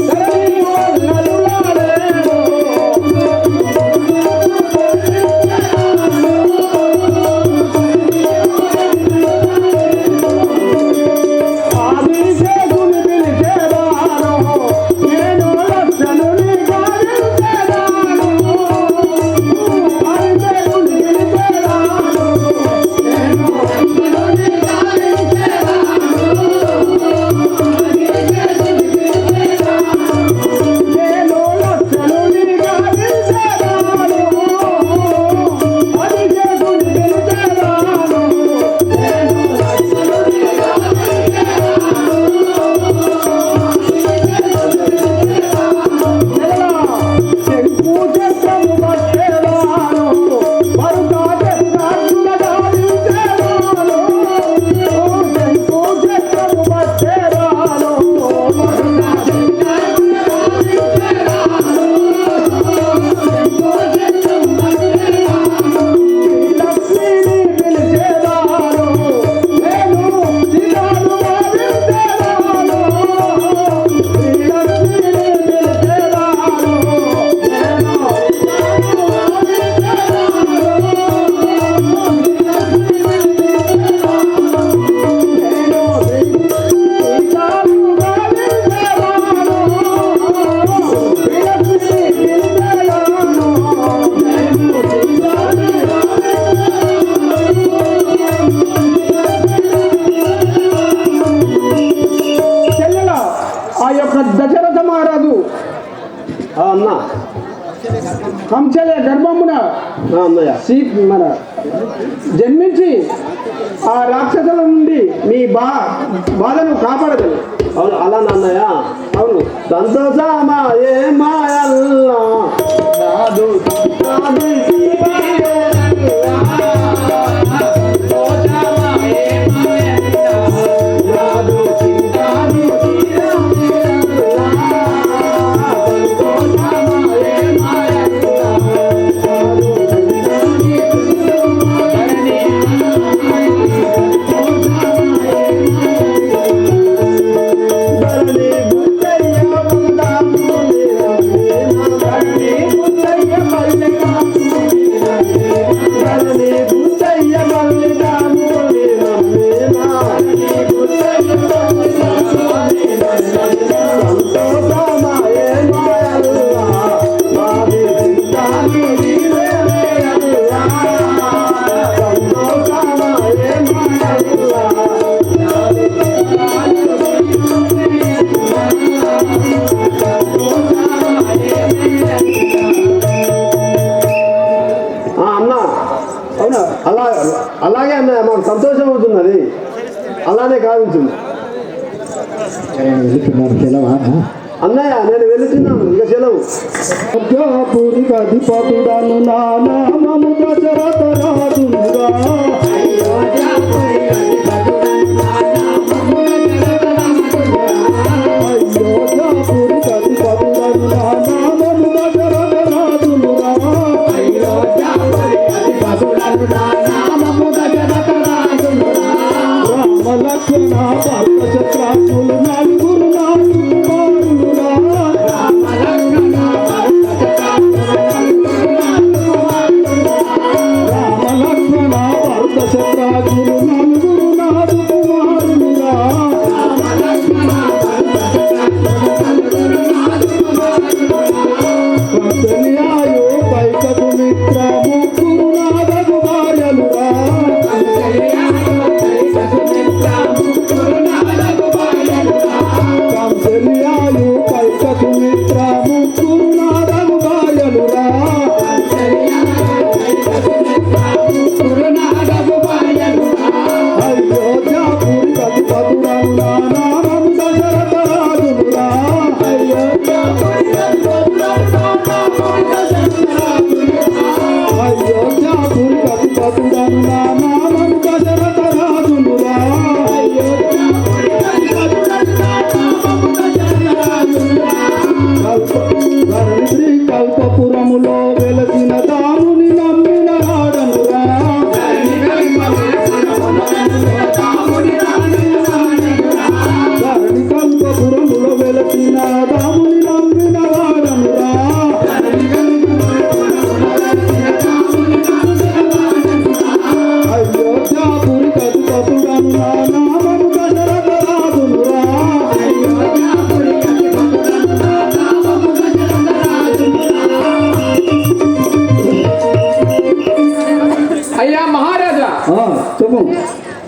సరే నీవు అన్నట్టులా నేను ఆదిశేషుని పిలిచేవాడు, నేను లక్షణుని గావించేవాడు. ఆదిశేషుని పిలిచేవాడు, నేను లక్షణుని గావించేవాడు. నేను లక్షణుని గావించేవాడు, ఆదిశేషుని పిలిచేవాడు, నేను లక్షణుని చెంపు చక్రము పట్టేవాడు, మరుకా చక్రాక్షుల గావించేవాడు. చెంపు చక్రము పట్టేవాడు, మరుకా చక్రాక్షుల గావించేవాడు. చెంపు చక్రము పట్టేవాడు, లక్ష్మిని పిలిచేవాడు, నేను శిలాను గావించేవాడు. లక్ష్మిని పిలిచేవాడు, నేను చెల్లెల ఆ యొక్క దశరథ మహారాజు అన్న, కంచెల గర్భమున అన్నయ్య, మన జన్మించి ఆ రాక్షసుల నుండి మీ బాధను కాపాడగలరు. అవును, అలా నాన్నయ్య. అవును, సంతోషమా ఏ మాయల్లా నాదు నాదు అలాగే అన్నయ్య, మాకు సంతోషం అవుతున్నది. అలానే కావించింది వెళ్తున్నాను సెలవా అన్నయ్య. నేను వెళుతున్నాను, ఇక సెలవు. పూరికి అధిపతుడను నా నామము దశరథ రాజునుగా. అయోధ్యాపురికి అధిపతుడను నా నామము దశరథ రాజునుగా. రామ లక్ష్మణ భరత శత్రుఘ్నులు నలుగురు నాలుగు కుమారులురా.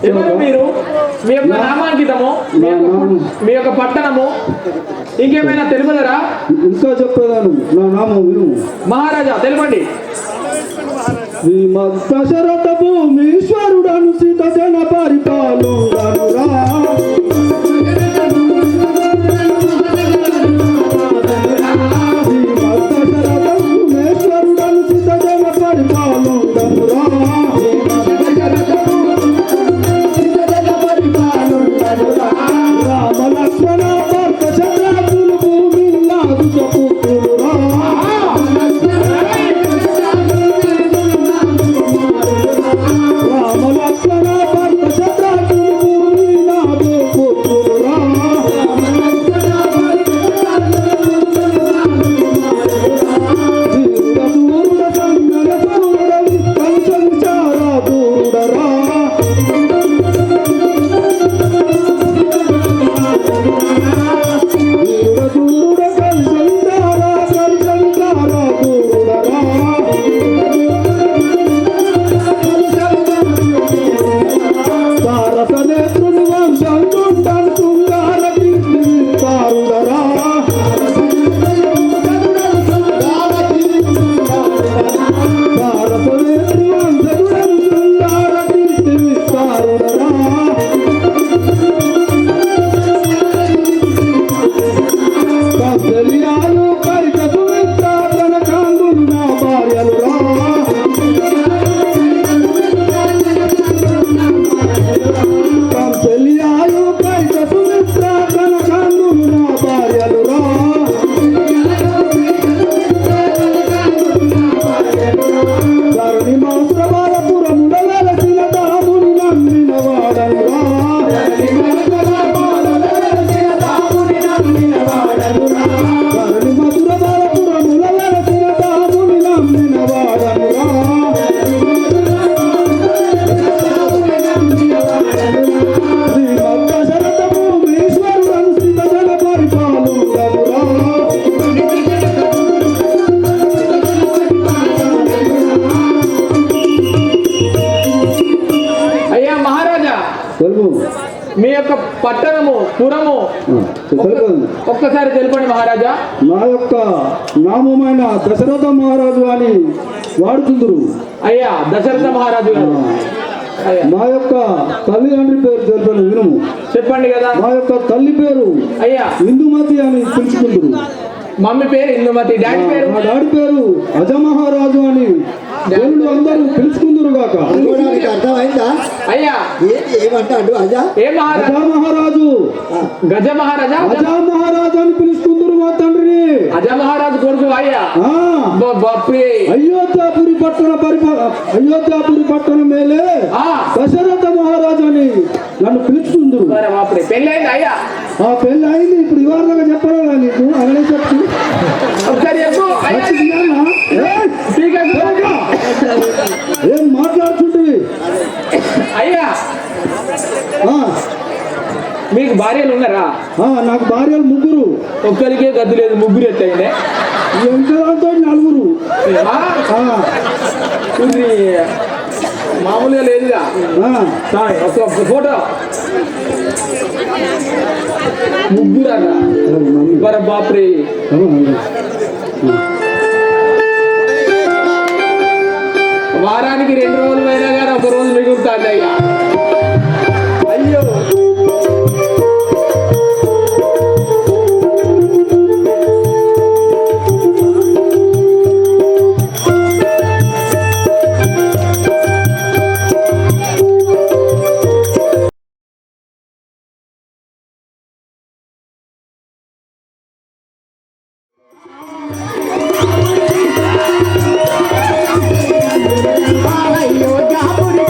ఎవరు మీరు? మీ యొక్క నామాంకితము, మీ యొక్క పట్టణము, ఇంకేమైనా తెలుపదరా? ఇంకా చెప్పేదాను, నా నామం విను. మహారాజా తెలుపండి. దశరథ భూమీశ్వరుడను సీత జన పరిపాలుడను రా. మీ యొక్క పట్టణము, పురము ఒక్కసారి తెలుపండి మహారాజా. నా యొక్క నామమైన దశరథ మహారాజు అని వాడుతుందరు. అయ్యా దశరథ మహారాజు గారు, మా యొక్క తల్లిదండ్రి పేరు తెలుపని వినుము. చెప్పండి కదా. మా యొక్క తల్లి పేరు అయ్యా ఇందుమతి అని పిలుచుకుందరు. మమ్మీ పేరు ఇందుమతి, డాడీ పేరు? మా డాడీ పేరు అజమహారాజు అని దేవుడు అందరూ పిలుచుకుందరు గాక. అర్థమైందా? అయ్యా ఏమంటాడు? అజా మహారాజు, గజ మహారాజా, అజా మహారాజు అని పిలుచుకుందరు మా తండ్రిని. అజ మహారాజు కొడుకు అయ్యా. అయోధ్యాపురి పట్టణం మేలే దశరథ మహారాజు అని నన్ను పిలుచుకుందరు. పెళ్ళైంది అయ్యా? ఆ పెళ్ళి అయింది. ఇప్పుడు ఇవాళగా చెప్పాలా నీకు? అలానే చెప్పు. ఏం మాట్లాడుతుంటివి అయ్యా? మీకు భార్యలు ఉన్నారా? నాకు భార్యలు ముగ్గురు. ఒక్కరికే గద్దు లేదు, ముగ్గురు ఎత్తైందే. ఎంతో నలుగురు. మామూలుగా లేదుగా. ఒక ఫోటో ముగ్గురు అన్న. మరి బాప్రే, వారానికి 2 రోజులు అయినా కానీ ఒక రోజు మిగులుతుంది అయ్యా. అయ్యో అయోధ్యాపురి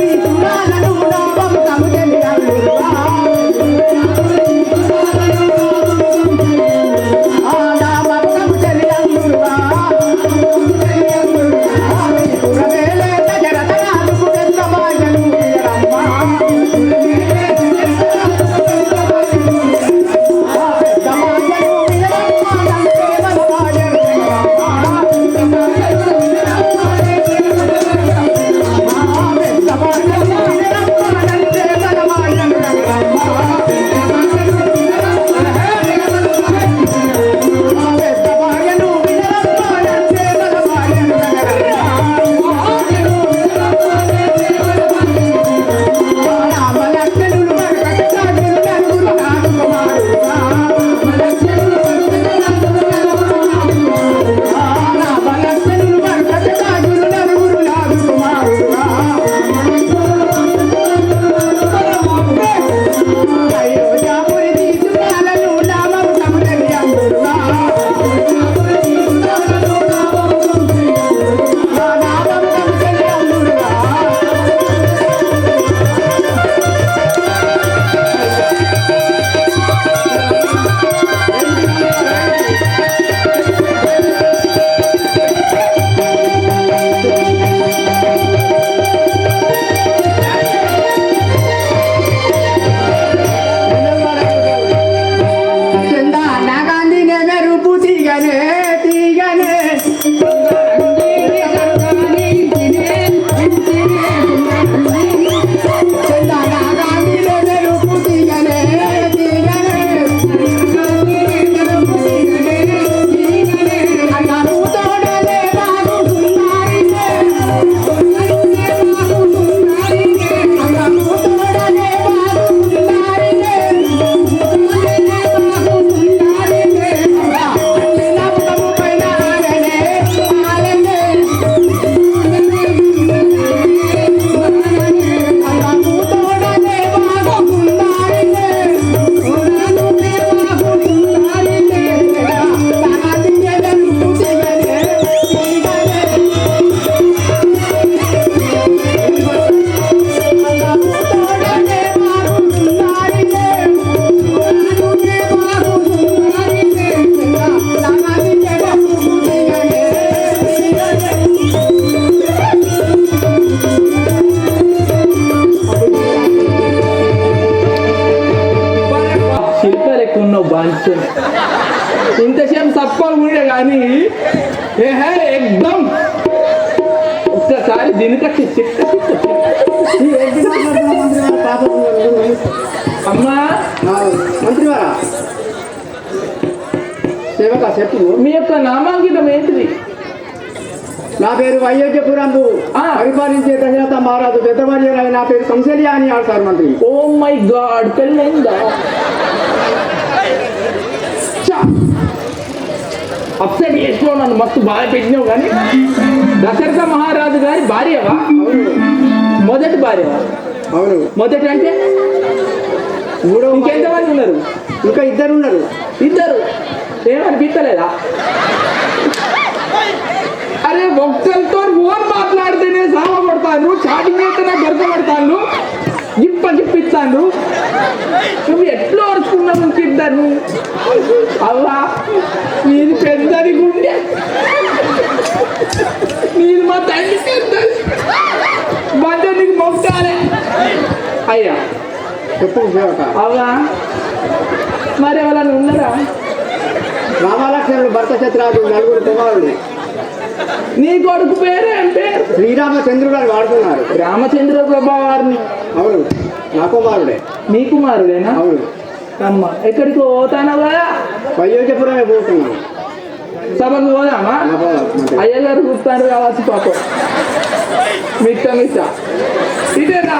ఏహే ఎక్దమ్ ఒక్కసారి దీనికి అమ్మా మంత్రివారా సేవక చెప్పు. మీ యొక్క నామాంకితం ఏంటిది? నా పేరు అయోధ్యపురంబు పరిపాలించే దశరథ మహారాజు పెద్దవారి నా పేరు కంసల్య అని ఆడతారు మంత్రి. ఓ మై గాడ్, పెళ్ళైందా? అప్సెట్ చేసినావు, నన్ను మస్తు బాగా పెట్టినావు. కానీ దశరథ మహారాజు గారి భార్యవా? మొదటి భార్యవా? అవును. మొదటి అంటే ఇంకెంతమంది ఉన్నారు? ఇంకా ఇద్దరు ఉన్నారు. ఇద్దరు ఏమనిపించలేదా? అరే ఒక్కరితో ఫోన్ మాట్లాడితేనే సావ పడతాను, చాటింగ్ చేస్తేనే దొరకబడతాను, గిప్పిస్తాను. నువ్వు ఎట్లా వరుచుకున్నావు ఇంకిద్దరు? అవ్వా నీది పెద్దది గుండె, నీది మా తండ్రి పెద్దది మధ్య నీకు మొక్కాలే. అయ్యా చెప్పు సేవక. అవ్వా మరి ఎవరన్నా ఉన్నారా? రామలక్ష్మణుడు భర్త శత్రుఘ్నుడు నలుగురు కుమారుడు. నీ కొడుకు పేరేం పేరు? శ్రీరామచంద్రుడు అని వాడుతున్నారు. రామచంద్ర ప్రభావారిని. అవును, నా కుమారుడే. నీ కుమారుడేనా? అవును. అమ్మ ఎక్కడికి పోతానో కదా? అయోధ్యపురమే పోతున్నాను. సభకు పోదామా? అయ్యగారు చూస్తాను కావచ్చు పాపం. మిట్ట ఇదేనా?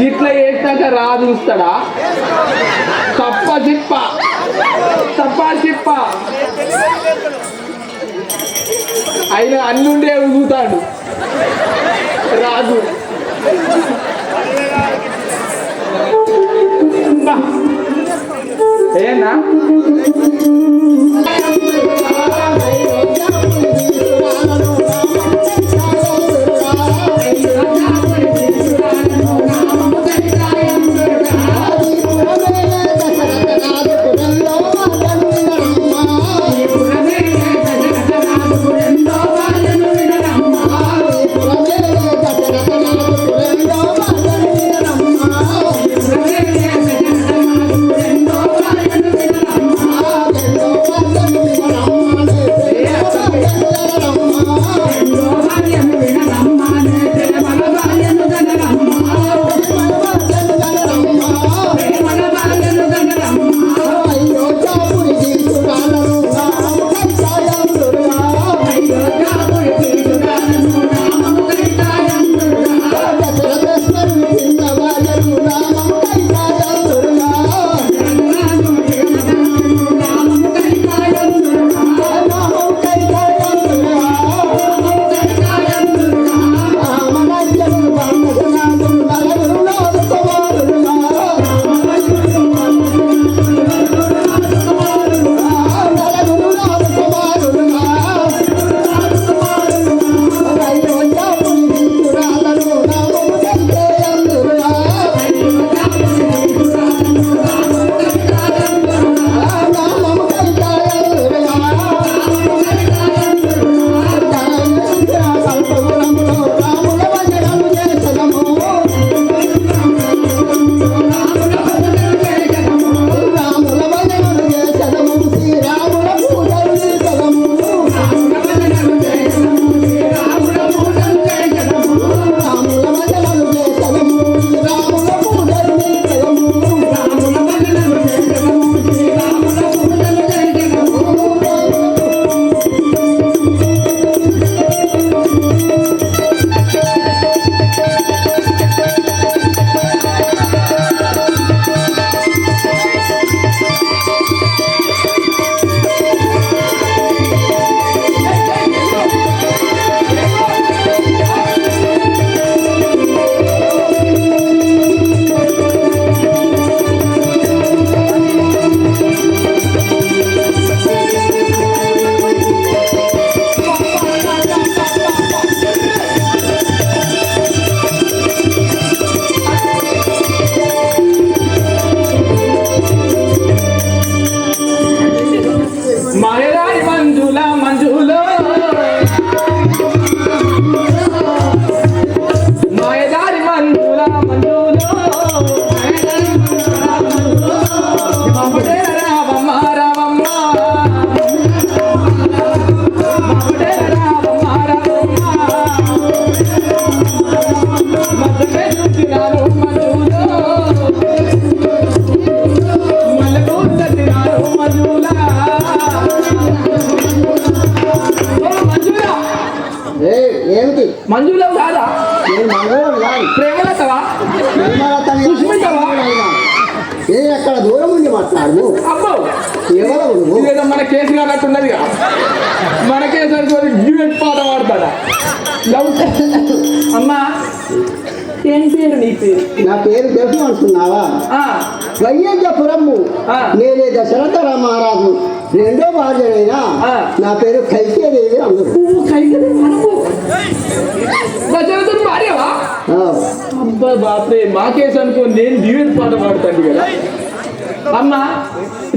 ఇట్లా వేసినాక రా చూస్తాడా? తప్ప చిప్ప అయినా అన్నుండే ఊగుతాడు రాజు. ఏనా మంజులవు కాదా? ప్రేమలతవా? సుష్మితవా? నేను అక్కడ దూరం ఉండి మాట్లాడు. అబ్బో ఎవరు ఇదేదో మన కేసు కానట్టున్నది. మన కేసు అనుకోని డ్యూయట్ పాట పాడతాడా? అమ్మా ఏం పేరు నీ పేరు? నా పేరు తెలుసు అనుకున్నావా? వైద్యపురము. నేనే దశరథ మహారాజు రెండో భార్యనైనా నా పేరు కైకేదేవి. అందరూ దశరథుడు భార్యవా? అబ్బా బాప్రే, మా కేసు అనుకోని నేను డ్యూయట్ పాట పాడతాను కదా. అమ్మా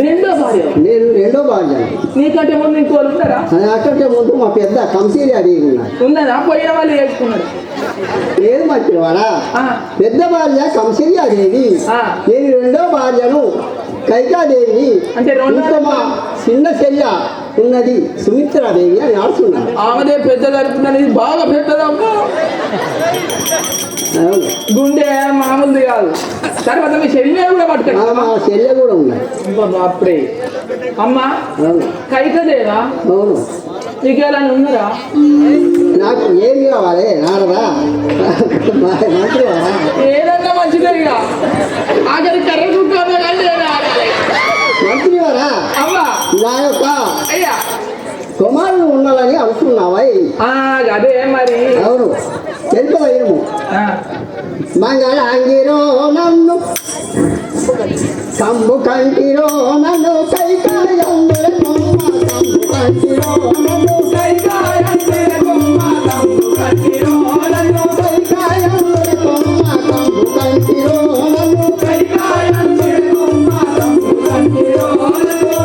రెండో భార్య? నేను రెండో భార్య. నీకంటే ముందు ఇంకో ఉన్నారా? నాకంటే ముందు మా పెద్ద కంసీలి అది ఉన్నదా? పోయిన వాళ్ళు వేసుకున్నారు. లేదు మంచివాడా, పెద్ద భార్య కంసీలియాదేవి, నేను రెండో భార్యను కైకాదేవిని. అంటే మా చిన్న చెల్ల ఉన్నది సుమిత్రాదేవి అని ఆడుతున్నాను. ఆమెదే పెద్ద జరుపుతున్నది, బాగా పెద్దదమ్మా. గుండె మామూలుది కాదు. తర్వాత మీ చెల్లె కూడా పట్టుకోండి. మా చెల్లె కూడా ఉన్నాయి. బాప్రే. అమ్మా కైకదేవా? అవును. నీకేలా ఉన్నారా? నాకు ఏమి కావాలి నారదా మంచిగా ఏదన్నా మంచిదే ఇక ఆఖరి కర్ర కుట్టాను కానీ మంచివారా అవ్వా నా యొక్క అయ్యా కుమారుడు ఉండాలని అనుకున్నావా? అదే మరి అవును తెలుపదయ్యము మంగళాంగిరో నన్ను కంబు కంటిరో నన్ను కైకాయందుల కొమ్మ కంబు కంటిరో నన్ను కైకాయందుల కొమ్మ కంబు కంటిరో నన్ను కైకాయందుల కొమ్మ కంబు కంటిరో నన్ను కైకాయందుల కొమ్మ కంబు కంటిరో నన్ను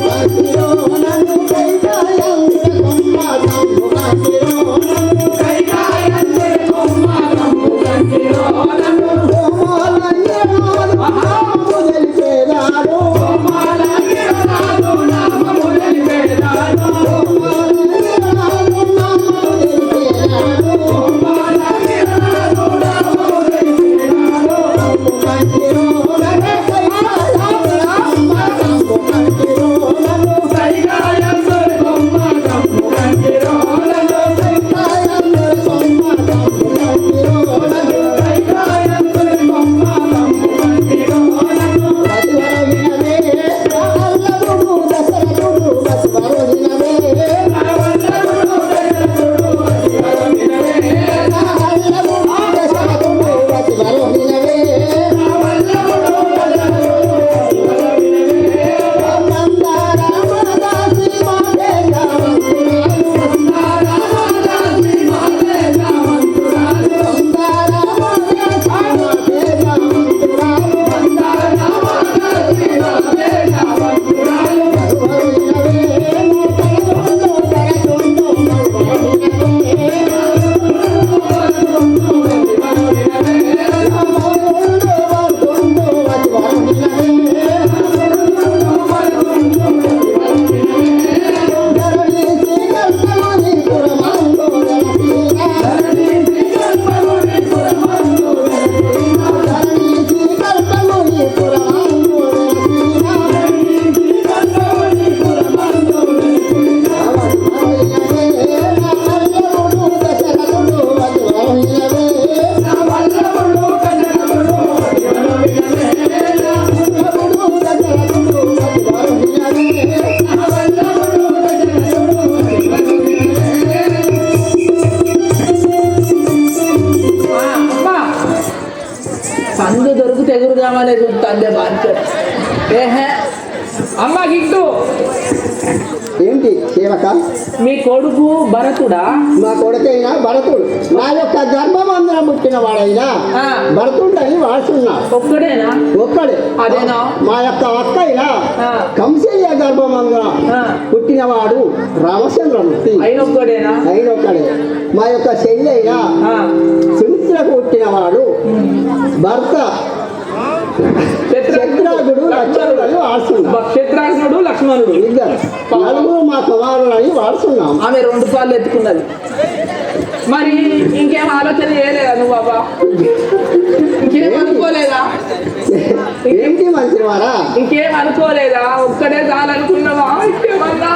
కంటిరో నన్ను కైకాయందుల కొమ్మ కంబు కంటిరో నన్ను కైకాయందుల కొమ్మ కంబు కంటిరో నన్ను పండు దొరికితే ఎగురుదామనే చూస్తాందే బాధ్యత. ఏహే అమ్మ గిట్టు ఏంటి సేవక? మీ కొడుకు భరతుడా? మా కొడుకైనా భరతుడు నా యొక్క గర్భమందున పుట్టిన వాడైనా భరతుడని వాడుతున్నా. ఒక్కడేనా? ఒక్కడే. అదేనా? మా యొక్క అక్కైనా కంసయ్య గర్భమందున పుట్టినవాడు రామచంద్రమూర్తి. అయినొక్కడేనా? అయినొక్కడే. మా యొక్క చెల్లి అయినా సుమిత్రకు పుట్టినవాడు భర్త చిత్రాగుడు లక్ష్మణుడు వాడుతున్నాం. చిత్రాగుడు లక్ష్మణుడు ఇద్దరు నలుగురు మా కుమారులని వాడుతున్నాం. ఆమె 2 పాలు ఎత్తుకున్నది. మరి ఇంకేం ఆలోచన చేయలేదా నువ్వు బాబా? ఇంకేం అనుకోలేదా? ఏంటి మంచి వారా? ఇంకేం అనుకోలేదా? ఒక్కడే చాలనుకున్నావా? ఇంకేమన్నా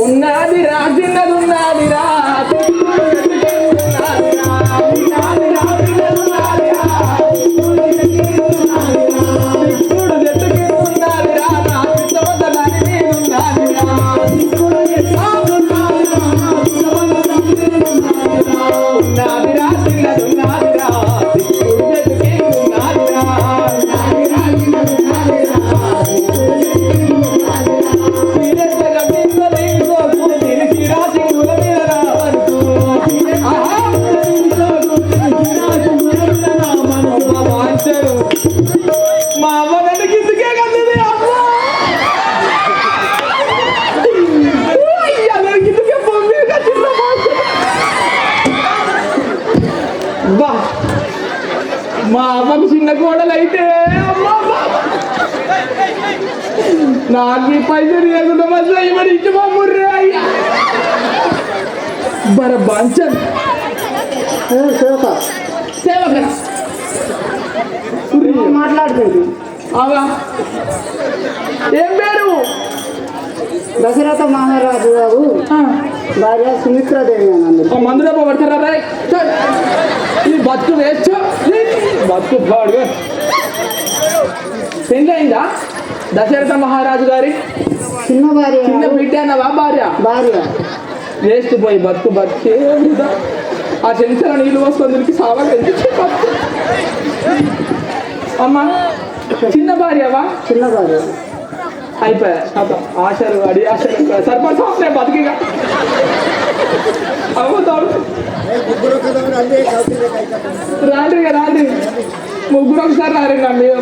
ఉన్నదిరా చిన్నది ఉన్నదిరా మా అమ్మ నన్ను కిందకే కన్నది కిందకే పొమ్మే బా మా అమ్మకు చిన్న కోడలు అయితే నాకు ఈ పైసలు లేకుండా మధ్య ఇవ్వని ఇచ్చి మమ్ముర్రే అయ్యా బర బాంచన్ సేవక మాట్లాడుతుంది అవా ఏం పేరు దశరథ మహారాజు గారు భార్య సుమిత్రాదేవి అని అందరు మందులో పడతారా రాయ్ ఈ బతుకు వేస్ట్ బతుకు పాడు పెళ్ళి అయిందా దశరథ మహారాజు గారి చిన్న భార్య చిన్న బిడ్డ అన్నవా భార్య భార్య వేస్ట్ పోయి బతుకు బతికే ఆ చెంచల నీళ్ళు వస్తుంది సావగా అమ్మా చిన్న భార్యవా చిన్న భార్య అయిపోయా ఆశలు అడి ఆశలు సర్పంచ్ వస్తాయి బతికిగా అవుతాడు రాండి రాండి ముగ్గురు ఒకసారి రారండి మీద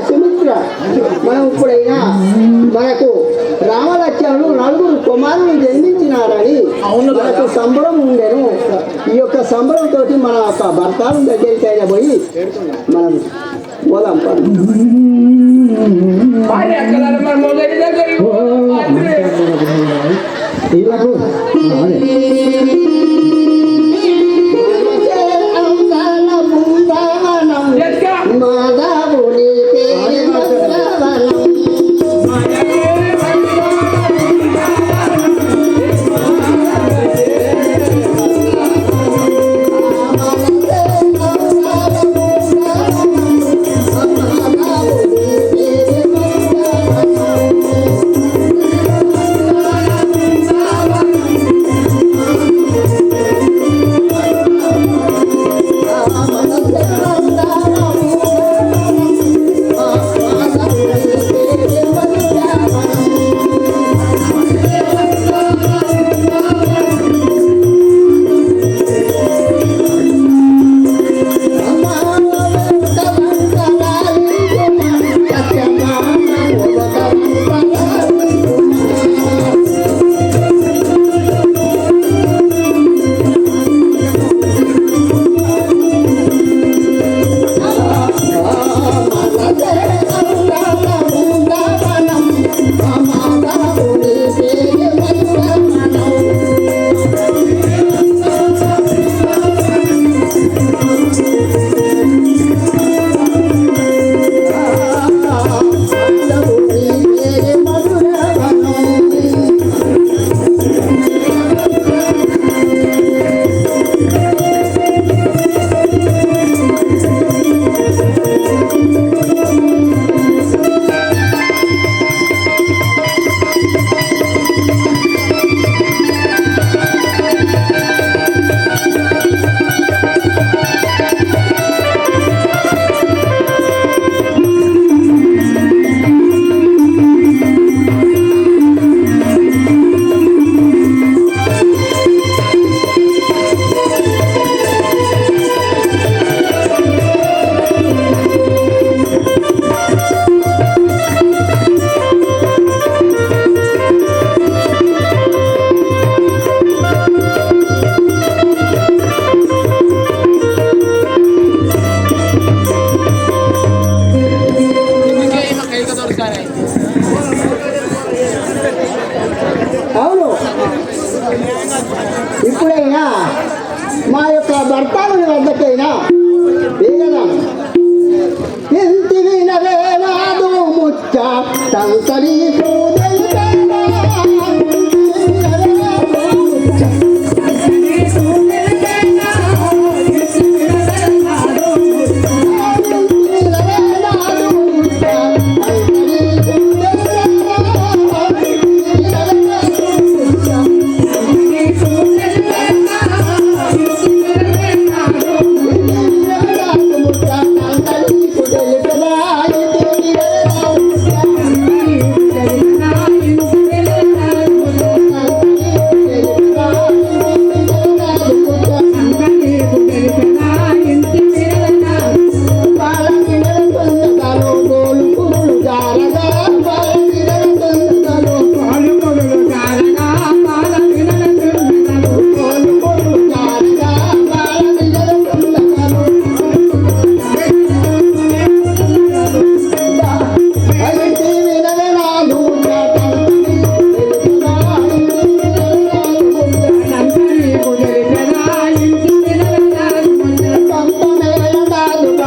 సుమిత్ర మనం ఇప్పుడైనా మనకు రామలక్ష్మణులు నలుగురు కుమారులు జన్మించినారని మనకు సంబరం ఉండేను. ఈ యొక్క సంబరంతో మన యొక్క భర్తలు దగ్గరికైనా పోయి మనం పోదాం. వీళ్ళకు మాధవుని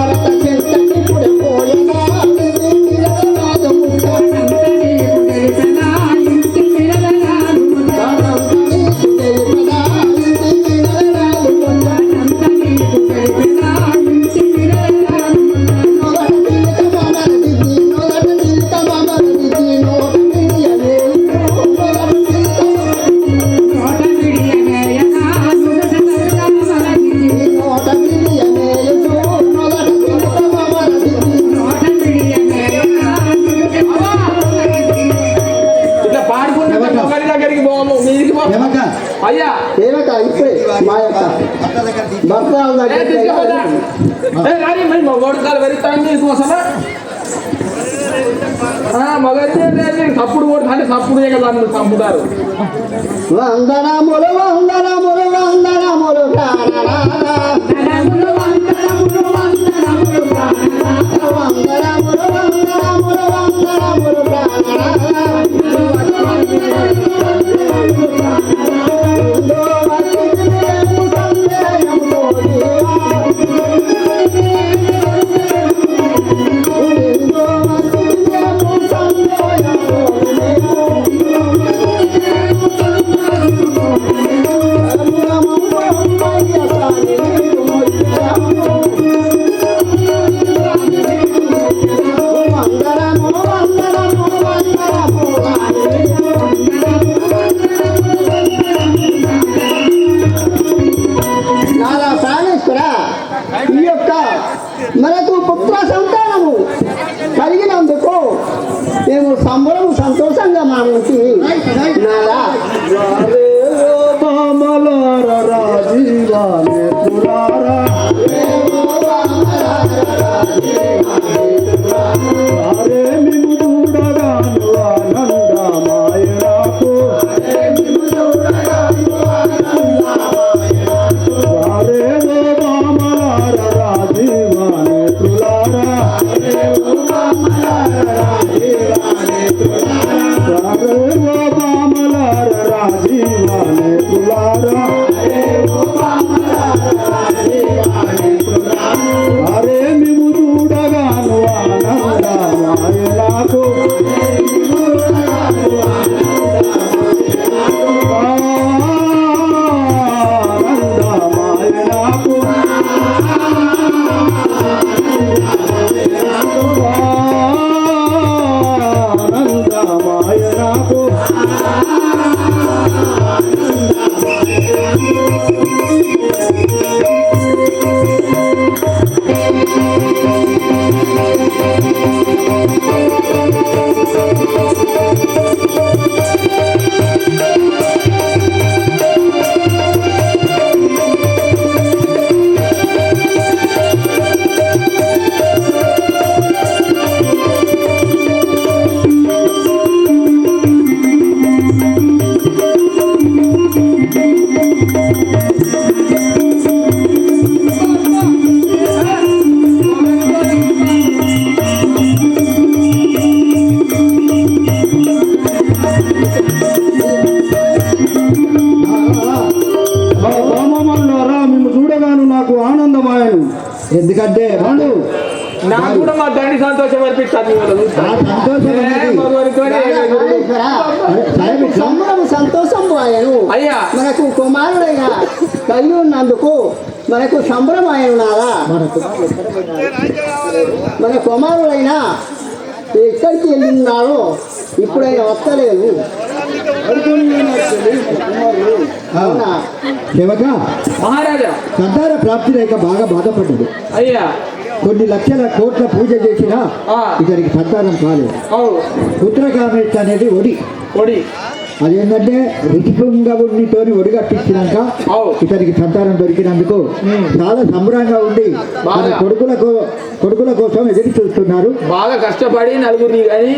భరత చెంతకి పురపోయనా రాదు ఇట్లా పాడుకుంటే మొగలి దగ్గరికి పోము మీదికి పో. ఏమక్క అయ్యా ఏమక ఇప్పుడే మా యొక్క భర్త ఏ తీసుకుపోదా? ఏ రాని మరి మొగోడు కాలు వెళ్తాను నీకోసమా మొగైతే లేదు తప్పుడు కొడుతా అంటే తప్పుడు కదా అందరూ చంపుతారు. వందనములు వందనములు వందనములు ప్రాణనాథ. వందనములు వందనములు వందనములు ప్రాణనాథ. నాలా ప్రాణేశ్వర ఈ యొక్క మనకు పుత్ర సంతానము కలిగినందుకు మేము సంబరము సంతోషంగా మానుంచి నాలా మిమ్మల్ని చూడగాను నాకు ఆనందమాయను. ఎందుకంటే వాడు నాకు కూడా మా తండ్రి సంతోషం అనిపిస్తుంది. ఆ సంతోషం అనేది సంబరము సంతోషం పోయాను. అయ్యా మనకు కుమారుడైన కలిగి ఉన్నందుకు మనకు సంబరమాయను నాదా. మన కుమారుడైనా ఎక్కడికి వెళ్ళినారో ఇప్పుడైనా వస్తలేదు. అవునా సేవక మహారాజా సంతాన ప్రాప్తి లేక బాగా బాధపడ్డది. అయ్యా కొన్ని లక్షల కోట్ల పూజ చేసినా ఇతనికి సంతానం కాలేదు. పుత్రకామేష్ట అనేది ఒడి అదేంటంటే ఋషిపుంగవునితోని ఒడిగట్టించినాక ఇతనికి సంతానం దొరికినందుకు చాలా సంబరంగా ఉండి మన కొడుకుల కోసం ఎదురు చూస్తున్నారు. బాగా కష్టపడి నలుగురిని కానీ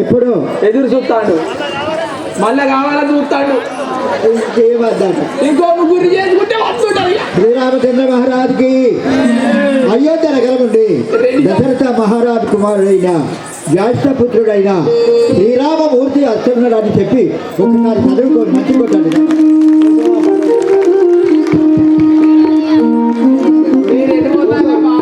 ఎప్పుడు ఎదురు చూస్తాడు. మళ్ళా కావాలని చూస్తాడు. ఇంకో ముగ్గురు చేసుకుంటే వస్తుంటారు. శ్రీరామచంద్ర మహారాజుకి అయోధ్య నగరం నుండి దశరథ మహారాజు కుమారుడైన జ్యేష్ఠపుత్రుడైన శ్రీరామమూర్తి వస్తున్నాడని చెప్పి ఒకసారి చదువుకొని మంచిపోతాడు. మీరు ఎటు పోతారమ్మా?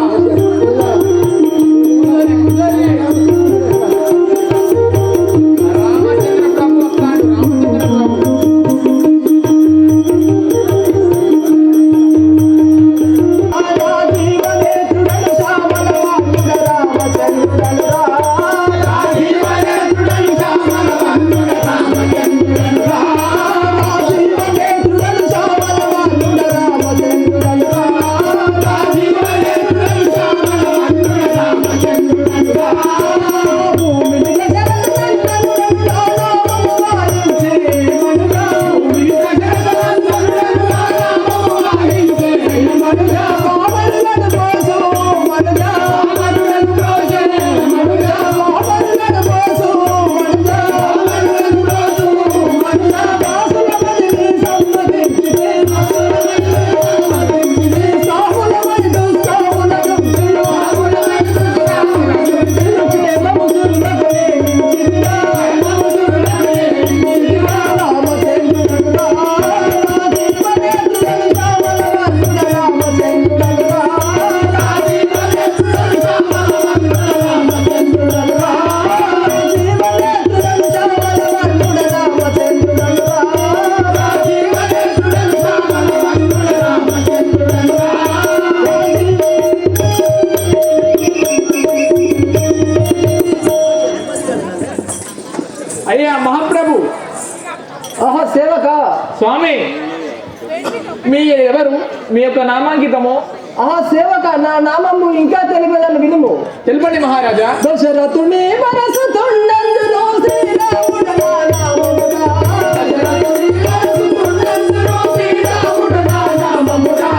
స్వామి మీ ఎవరు మీ యొక్క నామాంకితము ఆ సేవక నా నామము ఇంకా తెలియదని వినుము. తెలుపండి మహారాజా. దశరథుని మనసుతుండందులో శ్రీరాముడు నా నామముగా. దశరథుని మనసుతుండందులో శ్రీరాముడు నా నామముగా.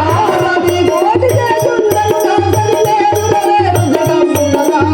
రవి కోటి చేతుండను నా సరిలేరు రవేరు జగముగా.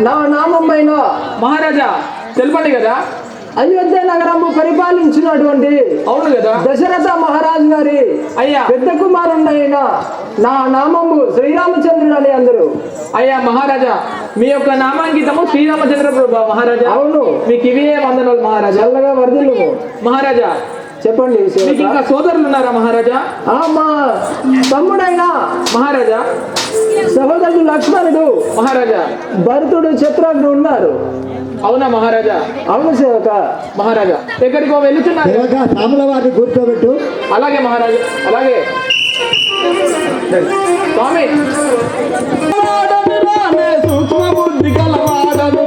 నా నామమైన మహారాజా తెలుపండి కదా. అయోధ్య నగరము పరిపాలించినటువంటి అవును కదా దశరథ మహారాజు గారి అయ్యా పెద్ద కుమారుడైన నా నామము శ్రీరామచంద్రుడు అని అందరూ. అయ్యా మహారాజా మీ యొక్క నామాంకితము శ్రీరామచంద్ర ప్రభు మహారాజా. అవును. మీకు ఇవే వందనాలు మహారాజా. చల్లగా వర్ధిల్లు మహారాజా. చెప్పండి. మీకు ఇంకా సోదరులు ఉన్నారా మహారాజా? మా తమ్ముడైన మహారాజా సహోదరుడు లక్ష్మణుడు మహారాజా, భరతుడు శత్రుఘ్నుడు ఉన్నారు. అవునా మహారాజా? అవును సేవక. మహారాజా ఎక్కడికో వెళుతున్నారు. సేవక సాముల వారిని కూర్చోబెట్టు. అలాగే మహారాజా. అలాగే స్వామి. సూక్ష్మ బుద్ధి కలవాడను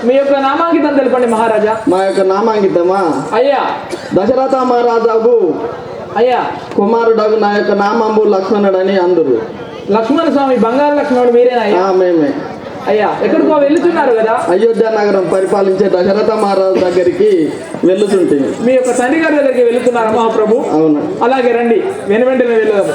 మీ యొక్క నామాంకితం తెలపండి మహారాజా. మా యొక్క నామాంకితమా? అయ్యా దశరథ మహారాజాకు అయ్యా కుమారుడగు నా యొక్క నామంబు లక్ష్మణుడని అందరు. లక్ష్మణ స్వామి బంగారు లక్ష్మణుడు మీరేనా అయ్యా? మేమే. అయ్యా ఎక్కడికో వెళ్తున్నారు కదా? అయోధ్య నగరం పరిపాలించే దశరథ మహారాజు దగ్గరికి వెళ్తుంటే. మీ యొక్క తండ్రి గారి దగ్గరికి వెళ్తున్నారా మహాప్రభు? అవును. అలాగే రండి, వెంటనే వెళ్దాము.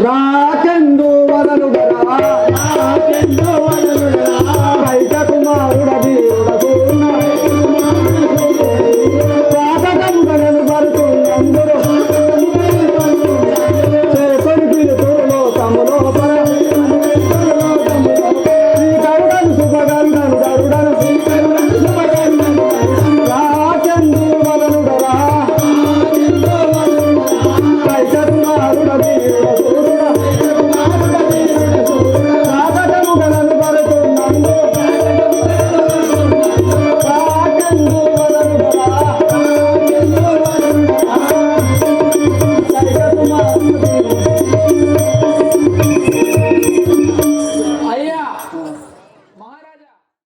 రాకెందు వదను